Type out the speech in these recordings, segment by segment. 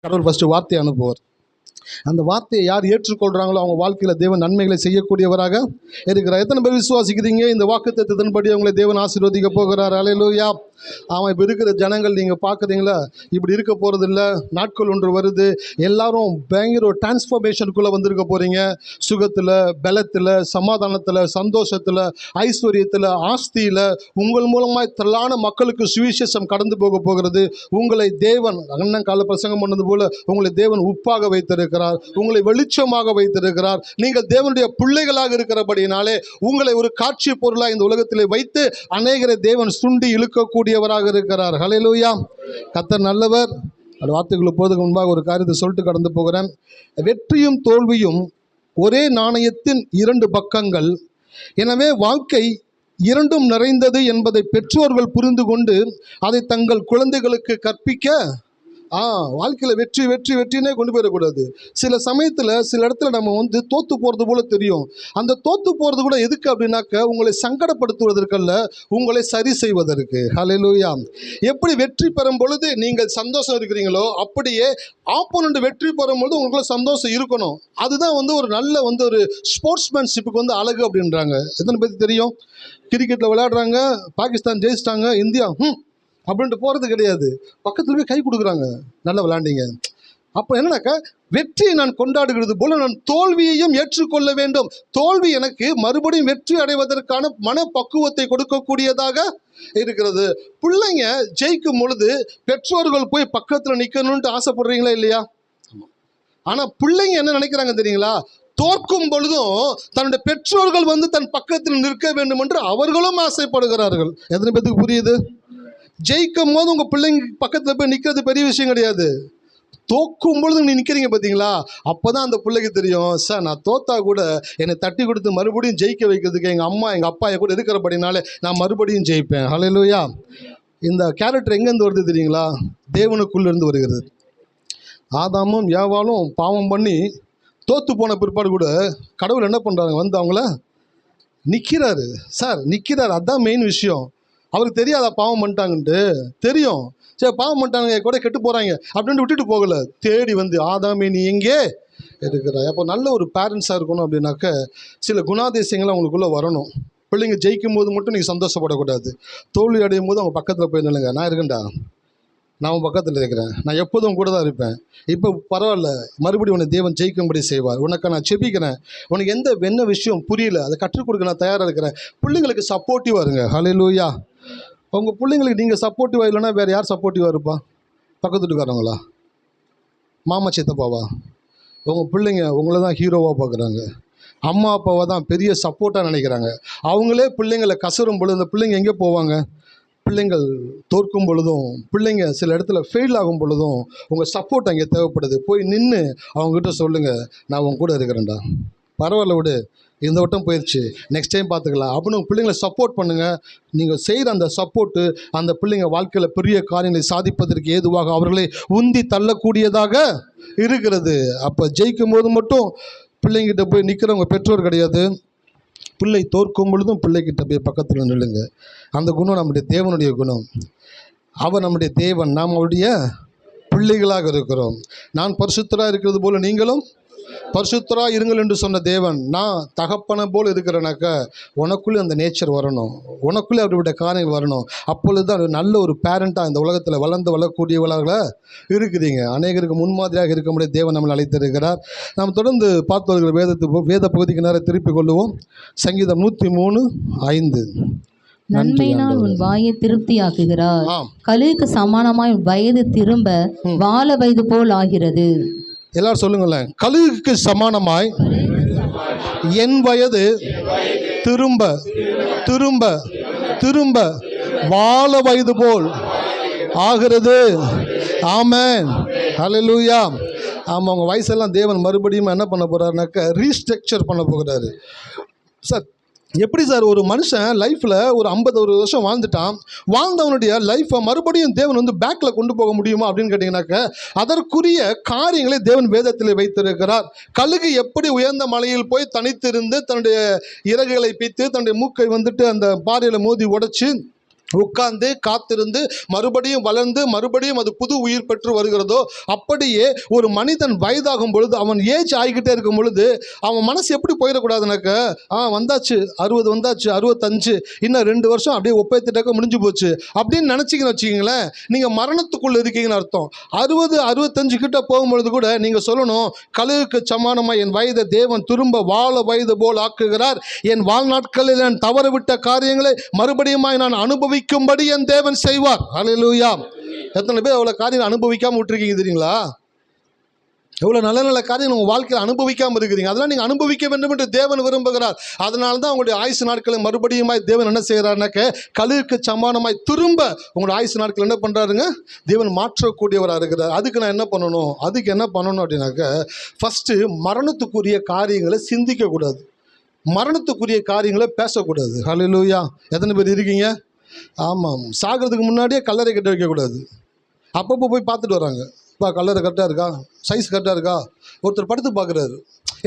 கடவுள் ஃபஸ்ட்டு வார்த்தையை அனுப்புவார். அந்த வார்த்தையை யார் ஏற்றுக்கொள்கிறாங்களோ அவங்க வாழ்க்கையில் தேவன் நன்மைகளை செய்யக்கூடியவராக இருக்கிறார். எத்தனை பேர் விசுவாசிக்கிறீங்க? இந்த வாக்குத்தத்தத்தின்படி அவங்களை தேவன் ஆசீர்வதிக்க போகிறார். அல்லேலூயா. அவன் இப்போ இருக்கிற ஜனங்கள் நீங்கள் பார்க்குறீங்களா, இப்படி இருக்க போகிறது இல்லை. நாட்கள் ஒன்று வருது, எல்லாரும் பயங்கர ஒரு டிரான்ஸ்ஃபர்மேஷனுக்குள்ளே வந்திருக்க போகிறீங்க. சுகத்தில், பலத்தில், சமாதானத்தில், சந்தோஷத்தில், ஐஸ்வர்யத்தில், ஆஸ்தியில் உங்கள் மூலமாக திரளான மக்களுக்கு சுவிசேஷம் கடந்து போக போகிறது. உங்களை தேவன் அண்ணன் கால பிரசங்கம் பண்ணது போல உங்களை தேவன் உப்பாக வைத்திருக்கிறார், உங்களை வெளிச்சமாக வைத்திருக்கிறார். நீங்கள் தேவனுடைய பிள்ளைகளாக இருக்கிறபடினாலே உங்களை ஒரு காட்சி பொருளாக இந்த உலகத்தில் வைத்து அநேகரை தேவன் சுண்டி இழுக்கக்கூடியவராக இருக்கிறார். ஹல்லேலூயா. கர்த்தர் நல்லவர். அந்த வார்த்தைகளுக்கு போவதற்கு முன்பாக ஒரு காரியத்தை சொல்லிட்டு கடந்து போகிறேன். வெற்றியும் தோல்வியும் ஒரே நாணயத்தின் இரண்டு பக்கங்கள். எனவே வாழ்க்கை இரண்டும் நிறைந்தது என்பதை பெற்றோர்கள் புரிந்து கொண்டு அதை தங்கள் குழந்தைகளுக்கு கற்பிக்க வாழ்க்கையில் வெற்றி வெற்றி வெற்றினே கொண்டு போயிடக்கூடாது. சில சமயத்தில் சில இடத்துல நம்ம தோற்று போகிறது போல தெரியும். அந்த தோற்று போகிறது கூட எதுக்கு அப்படின்னாக்க உங்களை சங்கடப்படுத்துவதற்கல்ல, உங்களை சரி செய்வதற்கு. ஹல்லேலூயா. எப்படி வெற்றி பெறும் பொழுது நீங்கள் சந்தோஷம் இருக்கிறீங்களோ அப்படியே ஆப்போனண்ட் வெற்றி பெறும் பொழுது உங்களுக்குள்ள சந்தோஷம் இருக்கணும். அதுதான் ஒரு நல்ல ஒரு ஸ்போர்ட்ஸ்மேன்ஷிப்புக்கு அழகு அப்படின்றாங்க. எத்தனை பேருக்கு தெரியும்? கிரிக்கெட்டில் விளையாடுறாங்க, பாகிஸ்தான் ஜெயிச்சிட்டாங்க, இந்தியா அப்படின்ட்டு போகிறது கிடையாது. பக்கத்தில் போய் கை கொடுக்குறாங்க, நல்லா விளையாண்டிங்க. அப்போ என்னன்னாக்கா, வெற்றியை நான் கொண்டாடுகிறது போல நான் தோல்வியையும் ஏற்றுக்கொள்ள வேண்டும். தோல்வி எனக்கு மறுபடியும் வெற்றி அடைவதற்கான மனப்பக்குவத்தை கொடுக்கக்கூடியதாக இருக்கிறது. பிள்ளைங்க ஜெயிக்கும் பொழுது பெற்றோர்கள் போய் பக்கத்தில் நிற்கணும்னு ஆசைப்படுறீங்களா இல்லையா? ஆனால் பிள்ளைங்க என்ன நினைக்கிறாங்க தெரியுங்களா? தோற்கும் பொழுதும் தன்னுடைய பெற்றோர்கள் தன் பக்கத்தில் நிற்க வேண்டும் என்று அவர்களும் ஆசைப்படுகிறார்கள். எத்தனை பேருக்கு புரியுது? ஜெயிக்கும் போது உங்கள் பிள்ளைங்க பக்கத்தில் போய் நிற்கிறது பெரிய விஷயம் கிடையாது. தோக்கும் பொழுது நீ நிற்கிறீங்க பார்த்தீங்களா, அப்போ தான் அந்த பிள்ளைக்கு தெரியும், சார் நான் தோத்தா கூட என்னை தட்டி கொடுத்து மறுபடியும் ஜெயிக்க வைக்கிறதுக்கு எங்கள் அம்மா எங்கள் அப்பா கூட இருக்கிறபடினாலே நான் மறுபடியும் ஜெயிப்பேன். ஹல்லேலூயா. இந்த கேரக்டர் எங்கேருந்து வருது தெரியுங்களா? தேவனுக்குள்ளேருந்து வருகிறது. ஆதாமும் ஏவாளும் பாவம் பண்ணி தோற்று போன பிற்பாடு கூட கடவுள் என்ன பண்ணுறாங்க, அவங்கள நிற்கிறாரு. சார் நிற்கிறார், அதுதான் மெயின் விஷயம். அவருக்கு தெரியாதா பாவம் பண்ணிட்டாங்கன்ட்டு? தெரியும். சரி பாவம் பண்ணிட்டாங்க கூட கெட்டு போகிறாங்க அப்படின்ட்டு விட்டுட்டு போகலை. தேடி ஆதாமே நீ எங்கே இருக்கிறாய்? அப்போ நல்ல ஒரு பேரண்ட்ஸாக இருக்கணும் அப்படின்னாக்க சில குணாதிசயங்கள் அவங்களுக்குள்ளே வரணும். பிள்ளைங்க ஜெயிக்கும் போது மட்டும் நீங்கள் சந்தோஷப்படக்கூடாது. தோல்வி அடையும் போது அவங்க பக்கத்தில் போய் நில்லுங்க. நான் இருக்கேன்டா, நான் உன் பக்கத்தில் இருக்கிறேன், நான் எப்போதும் கூட தான் இருப்பேன். இப்போ பரவாயில்ல, மறுபடியும் உன்னை தேவன் ஜெயிக்கும்படி செய்வார். உனக்கு நான் செபிக்கிறேன். உனக்கு என்ன விஷயம் புரியல அதை கற்றுக் கொடுக்க நான் தயாராக இருக்கிறேன். பிள்ளைங்களுக்கு சப்போர்ட்டிவாக இருங்க. ஹல்லேலூயா. உங்கள் பிள்ளைங்களுக்கு நீங்கள் சப்போர்ட்டிவாக இல்லைன்னா வேறு யார் சப்போர்ட்டிவாக இருப்பா? பக்கத்து வீட்டுக்காரங்களா? மாமா சித்தப்பாவா? உங்கள் பிள்ளைங்க உங்களை தான் ஹீரோவாக பார்க்குறாங்க. அம்மா அப்பாவை தான் பெரிய சப்போர்ட்டாக நினைக்கிறாங்க. அவங்களே பிள்ளைங்களை கசரும் பொழுது அந்த பிள்ளைங்க எங்கே போவாங்க? பிள்ளைங்கள் தோற்கும் பொழுதும், பிள்ளைங்க சில இடத்துல ஃபெயில் ஆகும் பொழுதும் உங்கள் சப்போர்ட் அங்கே தேவைப்படுது. போய் நின்று அவங்ககிட்ட சொல்லுங்கள், நான் உங்க கூட இருக்கிறேன்டா, பரவாயில்ல விடு, இந்த வட்டம் போயிடுச்சு, நெக்ஸ்ட் டைம் பார்த்துக்கலாம் அப்படின்னு உங்கள் பிள்ளைங்களை சப்போர்ட் பண்ணுங்கள். நீங்கள் செய்கிற அந்த சப்போர்ட்டு அந்த பிள்ளைங்க வாழ்க்கையில் பெரிய காரியங்களை சாதிப்பதற்கு ஏதுவாக அவர்களை உந்தி தள்ளக்கூடியதாக இருக்கிறது. அப்போ ஜெயிக்கும் போது மட்டும் பிள்ளைங்கிட்ட போய் நிற்கிறவங்க பெற்றோர் கிடையாது. பிள்ளை தோற்கும் பொழுதும் பிள்ளைக்கிட்ட போய் பக்கத்தில் நில்லுங்க. அந்த குணம் நம்முடைய தேவனுடைய குணம். அவர் நம்முடைய தேவன், நாம் அவருடைய பிள்ளைகளாக இருக்கிறோம். நான் பரிசுத்தராக இருக்கிறது போல நீங்களும் பரிசுத்தராக இருங்கள் என்று சொன்ன தேவன், நான் தகப்பனை போல் இருக்கிறேனாக்கா உனக்குள்ளே அந்த நேச்சர் வரணும், உனக்குள்ளே அவருடைய காரியங்கள் வரணும். அப்பொழுது தான் நல்ல ஒரு பேரண்ட்டாக இந்த உலகத்தில் வளர்ந்து வளரக்கூடியவர்களாக இருக்கிறீங்க. அநேகருக்கு முன்மாதிரியாக இருக்க முடிய தேவன் நம்மளை அழைத்திருக்கிறார். நாம் தொடர்ந்து பார்த்து வருகிற வேத பகுதிக்கு நேரம் திருப்பிக் கொள்ளுவோம். சங்கீதம் 103:5. நன்மையினால் உன் வாயை திருப்தியாக்குகிறார், கழுகுக்கு சமானமாய் உன் வயது திரும்ப வாழ வயது போல் ஆகிறது. எல்லாரும் சொல்லுங்களேன், கழுகுக்கு சமானமாய் என் வயது திரும்ப திரும்ப திரும்ப வாழ வயது போல் ஆகிறது. ஆமென். ஹல்லேலூயா. ஆமாம், அவங்க வயசெல்லாம் தேவன் மறுபடியும் என்ன பண்ண போகிறாருனாக்க ரீஸ்ட்ரக்சர் பண்ண போகிறாரு. சார் எப்படி சார் ஒரு மனுஷன் லைஃப்பில் ஒரு 50 வருஷம் வாழ்ந்தவனுடைய லைஃப்பை மறுபடியும் தேவன் பேக்கில் கொண்டு போக முடியுமா அப்படின்னு கேட்டிங்கனாக்க அதற்குரிய காரியங்களை தேவன் வேதத்தில் வைத்திருக்கிறார். கழுகு எப்படி உயர்ந்த மலையில் போய் தனித்திருந்து தன்னுடைய இறகுகளை பிய்த்து தன்னுடைய மூக்கை அந்த பாறையில் மோதி உடைச்சு உட்கார்ந்து காத்திருந்து மறுபடியும் வளர்ந்து மறுபடியும் அது புது உயிர் பெற்று வருகிறதோ, அப்படியே ஒரு மனிதன் வயதாகும் பொழுது, அவன் ஏஜ் ஆகிக்கிட்டே இருக்கும் பொழுது அவன் மனசு எப்படி போயிடக்கூடாதுனாக்க, வந்தாச்சு 60, வந்தாச்சு 65, இன்னும் 2 வருஷம் அப்படியே ஒப்பேத்திட்டாக்க முடிஞ்சு போச்சு அப்படின்னு நினச்சிங்கன்னு வச்சுக்கிங்களேன், நீங்கள் மரணத்துக்குள்ளே இருக்கீங்கன்னு அர்த்தம். 60, 65 கிட்ட போகும்பொழுது கூட நீங்கள் சொல்லணும், கழுகுக்கு சமானமாக என் வயதை தேவன் திரும்ப வாழ வயது போல் ஆக்குகிறார். என் வாழ்நாட்களில் நான் தவறவிட்ட காரியங்களை மறுபடியும் நான் அனுபவிக்கும்படி என் தேவன் செய்வார். ஹல்லேலூயா. எத்தனை பேர் அவ்வளோ காரியம் அனுபவிக்காமல் விட்டுருக்கீங்க தெரியுங்களா? எவ்வளோ நல்ல நல்ல காரியம் உங்கள் வாழ்க்கையில் அனுபவிக்காமல் இருக்கிறீங்க. அதெல்லாம் நீங்கள் அனுபவிக்க வேண்டும் என்று தேவன் விரும்புகிறார். அதனால தான் உங்களுடைய ஆயுசு நாட்களை மறுபடியும் தேவன் என்ன செய்கிறாருனாக்க, கழுகுக்கு சமானமாய் திரும்ப உங்களுடைய ஆயுசு நாட்கள் என்ன பண்ணுறாருங்க, தேவன் மாற்றக்கூடியவராக இருக்கிறார். அதுக்கு நான் என்ன பண்ணணும், அப்படின்னாக்க, ஃபஸ்ட்டு மரணத்துக்குரிய காரியங்களை சிந்திக்கக்கூடாது, மரணத்துக்குரிய காரியங்களை பேசக்கூடாது. ஹல்லேலூயா. எத்தனை பேர் இருக்கீங்க? ஆமாம், சாகிறதுக்கு முன்னாடியே கல்லறை கட்ட வைக்கக்கூடாது. அப்பப்போ போய் பார்த்துட்டு வராங்க, கல்லறை கரெக்டாக இருக்கா, சைஸ் கரெக்டாக இருக்கா. ஒருத்தர் படுத்து பார்க்குறாரு,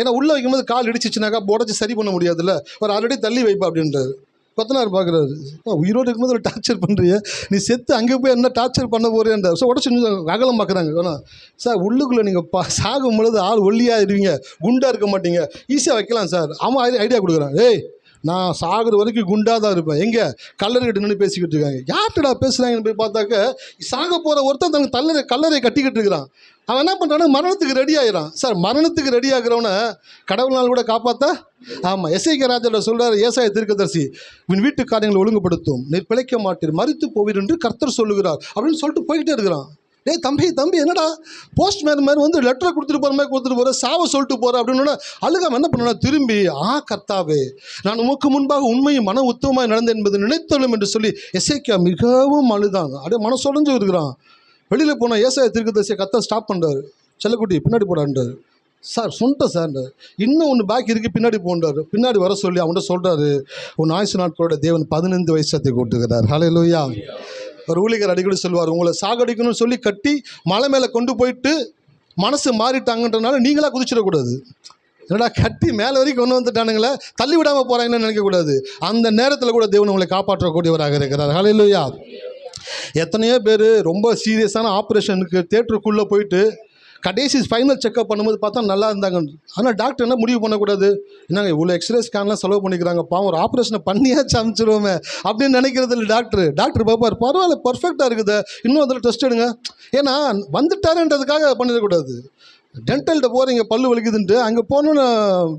ஏன்னா உள்ளே வைக்கும்போது கால் இடிச்சிச்சுனாக்கா உடச்சி சரி பண்ண முடியாதுல்ல, ஒரு ஆல்ரெடி தள்ளி வைப்பா அப்படின்றாரு. கொத்தனார் பார்க்குறாரு, உயிரோடு இருக்கும்போது ஒரு டார்ச்சர் பண்ணுறிய, நீ செத்து அங்கே போய் என்ன டார்ச்சர் பண்ண போகிறேன்றார். ஸோ உடச்சி அகலம் பார்க்குறாங்க. ஆனால் சார் உள்ளுக்குள்ளே நீங்கள் சாகும் பொழுது ஆள் ஒல்லியாக இருவீங்க, குண்டாக இருக்க மாட்டீங்க, ஈஸியாக வைக்கலாம் சார். அவன் ஐடியா கொடுக்குறான், ஏய் நான் சாகுற வரைக்கும் குண்டாக தான் இருப்பேன், எங்கே கல்லறைகிட்ட நின்று பேசிக்கிட்டு இருக்காங்க. யார்கிட்டடா பேசுகிறாங்கன்னு போய் பார்த்தாக்க, சாக போகிற ஒருத்தன் தனக்கு கல்லறை கட்டிக்கிட்டு இருக்கிறான். அவன் என்ன பண்ணுறான்னா மரணத்துக்கு ரெடி ஆகிறான். சார் மரணத்துக்கு ரெடி ஆகிறவனை கடவுள்னால் கூட காப்பாற்ற, ஆமாம், எசேக்கியா ராஜா சொல்கிறார், ஏசாயா தீர்க்கதரிசி, உன் வீட்டு காரியங்களை ஒழுங்குபடுத்தும், நீர் பிழைக்க மாட்டீர், மரித்து போவீர் என்று கர்த்தர் சொல்லுகிறார் அப்படின்னு சொல்லிட்டு போய்கிட்டே இருக்கிறான். டேய் தம்பி என்னடா போஸ்ட்மேன் மாதிரி வந்து லெட்டரை கொடுத்துட்டு போகிற மாதிரி கொடுத்துட்டு போகிற, சாவை சொல்லிட்டு போகிற அப்படின்னு அழுகாம என்ன பண்ணா, திரும்பி கர்த்தாவே நான் உமக்கு முன்பாக உண்மையும் மன உத்தமமாக நடந்தேன் என்பது நினைத்தலும் என்று சொல்லி எசேக்கியா மிகவும் அழுதாங்க. அப்படியே மனசொடைஞ்சு இருக்கிறான். வெளியில் போனால் ஏசாயா தீர்க்கதரிசியை கர்த்தர் ஸ்டாப் பண்ணுறாரு, செல்லக்குட்டி பின்னாடி போடான்றாரு. சார் சொன்னிட்டேன் சார், இன்னும் ஒன்று பாக்கி இருக்குது பின்னாடி போன்றார். பின்னாடி வர சொல்லி அவன்கிட்ட சொல்கிறாரு, உன் ஆயுசு நாட்களோட தேவன் 15 வயசத்தை கூட்டுகிறார். ஹல்லேலூயா. ஒரு ஊழியர் அடிக்கடி சொல்வார், உங்களை சாகடிக்கணும்னு சொல்லி கட்டி மலை மேலே கொண்டு போயிட்டு மனசு மாறிட்டாங்கன்றனால நீங்களாக குதிச்சிடக்கூடாது. என்னடா கட்டி மேலே வரைக்கும் கொண்டு வந்துட்டானுங்களே, தள்ளி விடாமல் போகிறாங்கன்னு நினைக்கக்கூடாது. அந்த நேரத்தில் கூட தேவன் உங்களை காப்பாற்றக்கூடியவராக இருக்கிறார். ஹல்லேலூயா. எத்தனையோ பேர் ரொம்ப சீரியஸான ஆப்ரேஷனுக்கு தேட்டருக்குள்ளே போயிட்டு கடைசி ஃபைனல் செக்அப் பண்ணும்போது பார்த்தா நல்லா இருந்தாங்க. ஆனால் டாக்டர் என்ன முடிவு பண்ணக்கூடாது, என்னங்க இவ்வளோ எக்ஸ்ரே ஸ்கேன்லாம் செலவு பண்ணிக்கிறாங்க, பாவம் ஒரு ஆப்ரேஷனை பண்ணியாச்சு அனுப்பிச்சிடுவோமே அப்படின்னு நினைக்கிறது இல்லை. டாக்டர் பார்ப்பார், பரவாயில்ல பர்ஃபெக்டாக இருக்குது, இன்னும் அதில் டெஸ்ட் எடுங்க. ஏன்னா வந்துட்டாருன்றதுக்காக பண்ணிடக்கூடாது. டென்டல்கிட்ட போகிறீங்க, பல்லு வலிக்குதுன்ட்டு, அங்கே போகணுன்னு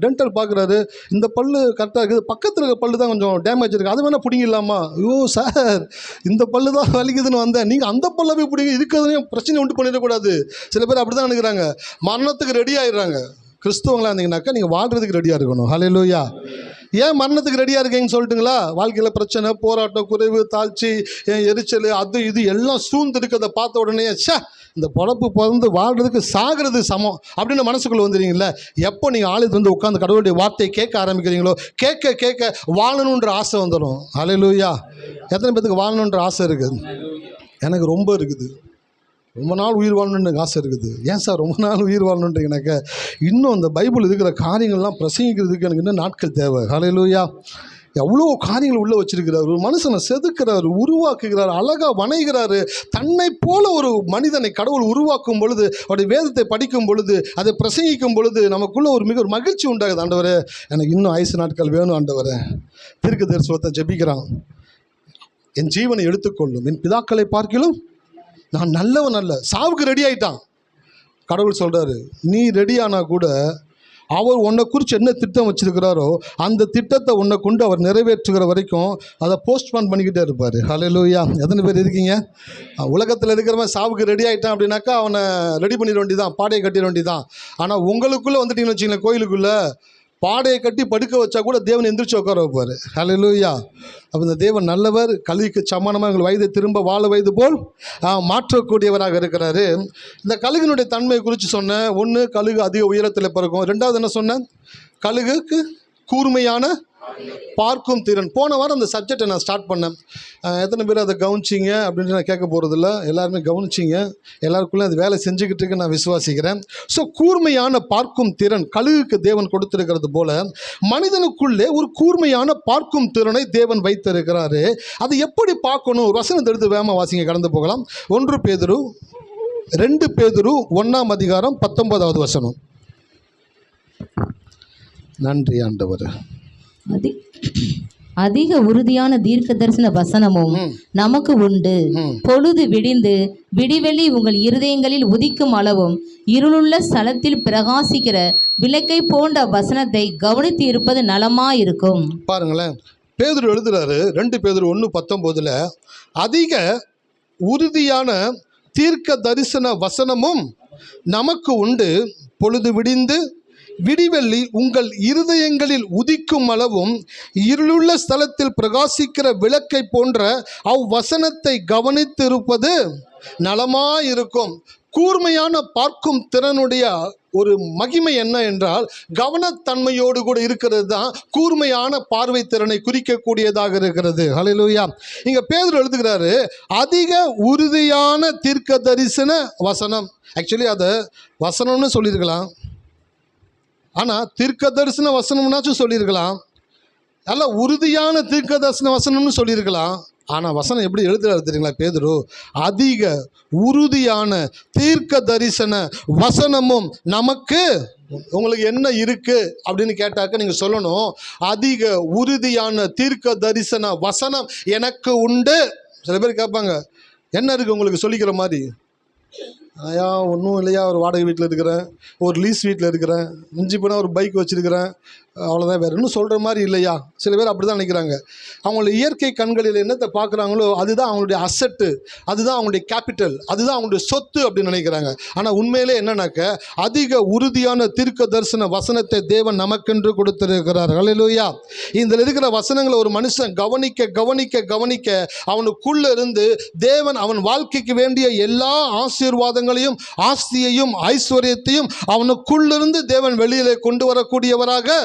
டென்டல் பார்க்குறாரு, இந்த பல்லு கரெக்டாக இருக்குது, பக்கத்தில் இருக்க பல்லு தான் கொஞ்சம் டேமேஜ் இருக்குது, அது வேணால் பிடிங்கிடலாமா? ஐயோ சார் இந்த பல்லு தான் வலிக்குதுன்னு வந்தேன், நீங்கள் அந்த பல்லை போய் பிடிங்க, இருக்கிறதையும் பிரச்சனை உண்டு பண்ணிடக்கூடாது. சில பேர் அப்படி தான் நினைக்கிறாங்க, மரணத்துக்கு ரெடி ஆகிடுறாங்க. கிறிஸ்துவங்களாக இருந்தீங்கன்னாக்கா நீங்கள் வாழ்கிறதுக்கு ரெடியாக இருக்கணும். ஹல்லேலூயா. ஏன் மரணத்துக்கு ரெடியாக இருக்கீங்கன்னு சொல்லிட்டுங்களா? வாழ்க்கையில் பிரச்சனை, போராட்டம், குறைவு, தாழ்ச்சி, எரிச்சல், அது இது எல்லாம் சூழ்ந்து இருக்கிறத பார்த்த உடனே இந்த பொழப்பு பிறந்து வாழ்கிறதுக்கு சாகிறது சமம் அப்படின்னு மனசுக்குள்ளே வந்துடுறீங்களே. எப்போ நீங்கள் ஆளுக்கு வந்து உட்காந்து கடவுளுடைய வார்த்தையை கேட்க ஆரம்பிக்கிறீங்களோ, கேட்க வாழணுன்ற ஆசை வந்துடும். ஹல்லேலூயா. எத்தனை பேத்துக்கு வாழணுன்ற ஆசை இருக்குது? எனக்கு ரொம்ப இருக்குது. ரொம்ப நாள் உயிர் வாழணுன்னு எனக்கு ஆசை இருக்குது. ஏன் சார் ரொம்ப நாள் உயிர் வாழணுன்றீங்கனாக்க, இன்னும் அந்த பைபிள் இருக்கிற காரியங்கள்லாம் பிரசங்கிக்கிறதுக்கு எனக்கு இன்னும் நாட்கள் தேவை. ஹல்லேலூயா. எவ்வளோ காரியங்கள் உள்ளே வச்சிருக்கிறார். ஒரு மனுஷனை செதுக்கிறார், உருவாக்குகிறார், அழகாக வணைகிறாரு. தன்னை போல ஒரு மனிதனை கடவுள் உருவாக்கும் பொழுது, அவருடைய வேதத்தை படிக்கும் பொழுது, அதை பிரசங்கிக்கும் பொழுது நமக்குள்ள ஒரு மகிழ்ச்சி உண்டாகுது. ஆண்டவரே எனக்கு இன்னும் ஆயுசு நாட்கள் வேணும் ஆண்டவரே. தீர்க்கதரிசனத்தை ஜெபிக்கிறான், என் ஜீவனை எடுத்துக்கொள்ளும், என் பிதாக்களை பார்க்கிலும் நான் நல்லவன் அல்ல. சாவுக்கு ரெடி ஆகிட்டான். கடவுள் சொல்கிறாரு, நீ ரெடியானா கூட அவர் உன்னை குறித்து என்ன திட்டம் வச்சுருக்கிறாரோ அந்த திட்டத்தை உன்னை கொண்டு அவர் நிறைவேற்றுகிற வரைக்கும் அதை போஸ்ட்போன் பண்ணிக்கிட்டே இருப்பார். ஹல்லேலூயா. எத்தனை பேர் இருக்கீங்க? உலகத்தில் இருக்கிறவன் சாவுக்கு ரெடி ஆகிட்டான் அப்படின்னாக்கா அவனை ரெடி பண்ணிட வேண்டியதான், பாடையை கட்டிட வேண்டியதான். ஆனால் உங்களுக்குள்ளே வந்துட்டீங்கன்னு வச்சிங்களேன், கோயிலுக்குள்ளே பாடையை கட்டி படுக்க வச்சா கூட தேவன் எந்திரிச்சு உட்கார வைப்பார். ஹல்லேலூயா. அப்போ இந்த தேவன் நல்லவர், கழுகுக்கு சமானமாக எங்கள் வயதை திரும்ப வாழ வயது போல் மாற்றக்கூடியவராக இருக்கிறாரு. இந்த கழுகினுடைய தன்மை குறித்து சொன்னேன். ஒன்று, கழுகு அதிக உயரத்தில் பிறக்கும். ரெண்டாவது என்ன சொன்னேன்? கழுகுக்கு கூர்மையான பார்க்கும் திறன். போன வாரம் அந்த சப்ஜெக்டை நான் ஸ்டார்ட் பண்ணேன். எத்தனை பேர் அதை கவனிச்சிங்க அப்படின்ட்டு நான் கேட்க போகிறதில்ல. எல்லாருமே கவனிச்சிங்க. எல்லாருக்குள்ளே அது வேலை செஞ்சுக்கிட்டு இருக்கு நான் விசுவாசிக்கிறேன். ஸோ கூர்மையான பார்க்கும் திறன் கழுகுக்கு தேவன் கொடுத்திருக்கிறது போல மனிதனுக்குள்ளே ஒரு கூர்மையான பார்க்கும் திறனை தேவன் வைத்திருக்கிறாரு. அது எப்படி பார்க்கணும்? ஒரு வசனத்தை எடுத்து வேகமாக வாசிங்க, கடந்து போகலாம். 1 பேதுரு 2 பேதுரு 1ஆம் அதிகாரம் 19வது வசனம். நன்றி ஆண்டவர். அதிக உறுதியான தீர்க்க தரிசன வசனமும் நமக்கு உண்டு. பொழுது விடிந்து விடிவெளி உங்கள் இருதயங்களில் உதிக்கும் அளவும் இருளுள்ள ஸ்தலத்தில் பிரகாசிக்கிற விளக்கை போன்ற வசனத்தை கவனித்து இருப்பது நலமாயிருக்கும். பாருங்களேன், பேதுரு எழுதுறாரு 2 பேதுரு 1:19 அதிக உறுதியான தீர்க்க தரிசன வசனமும் நமக்கு உண்டு. பொழுது விடிந்து விடிவெள்ளி உங்கள் இருதயங்களில் உதிக்கும் அளவும் இருளுள்ள ஸ்தலத்தில் பிரகாசிக்கிற விளக்கை போன்ற அவ்வசனத்தை கவனித்திருப்பது நலமாயிருக்கும். கூர்மையான பார்க்கும் திறனுடைய ஒரு மகிமை என்ன என்றால் கவனத்தன்மையோடு கூட இருக்கிறது தான் கூர்மையான பார்வை திறனை குறிக்கக்கூடியதாக இருக்கிறது. ஹல்லேலூயா. இங்க பேதுரு எழுதுகிறாரு அதிக உறுதியான தீர்க்க தரிசன வசனம். ஆக்சுவலி அதை வசனம்னு சொல்லியிருக்கலாம், ஆனால் தீர்க்க தரிசன வசனம்னாச்சும் சொல்லியிருக்கலாம். நல்ல உறுதியான தீர்க்க தரிசன வசனம்னு சொல்லியிருக்கலாம். ஆனால் வசனம் எப்படி எழுதுறாரு தெரியுங்களா பேதுரு? அதிக உறுதியான தீர்க்க தரிசன வசனமும் நமக்கு. உங்களுக்கு என்ன இருக்கு அப்படின்னு கேட்டாக்க நீங்கள் சொல்லணும், அதிக உறுதியான தீர்க்க தரிசன வசனம் எனக்கு உண்டு. சில பேர் கேட்பாங்க, என்ன இருக்குது உங்களுக்கு சொல்லிக்கிற மாதிரி? ஐயா ஒன்றும் இல்லையா, ஒரு வாடகை வீட்டில் இருக்கிறேன், ஒரு லீஸ் வீட்டில் இருக்கிறேன், மிஞ்சி போனால் ஒரு பைக் வச்சுருக்கிறேன், அவ்வளோதான், வேறு இன்னும் சொல்கிற மாதிரி இல்லையா? சில பேர் அப்படி தான் நினைக்கிறாங்க. அவங்களோட இயற்கை கண்களில் என்னத்தை பார்க்குறாங்களோ அதுதான் அவங்களுடைய அசட்டு, அதுதான் அவங்களுடைய கேபிட்டல், அதுதான் அவங்களுடைய சொத்து அப்படின்னு நினைக்கிறாங்க. ஆனால் உண்மையிலே என்னன்னாக்க அதிக உறுதியான தீர்க்க தரிசன வசனத்தை தேவன் நமக்கென்று கொடுத்திருக்கிறார். ஹல்லேலூயா. இதில் இருக்கிற வசனங்களை ஒரு மனுஷன் கவனிக்க கவனிக்க கவனிக்க அவனுக்குள்ளே இருந்து தேவன் அவன் வாழ்க்கைக்கு வேண்டிய எல்லா ஆசீர்வாதங்களையும் ஆஸ்தியையும் ஐஸ்வர்யத்தையும் அவனுக்குள்ளிருந்து தேவன் வெளியிலே கொண்டு வரக்கூடியவராக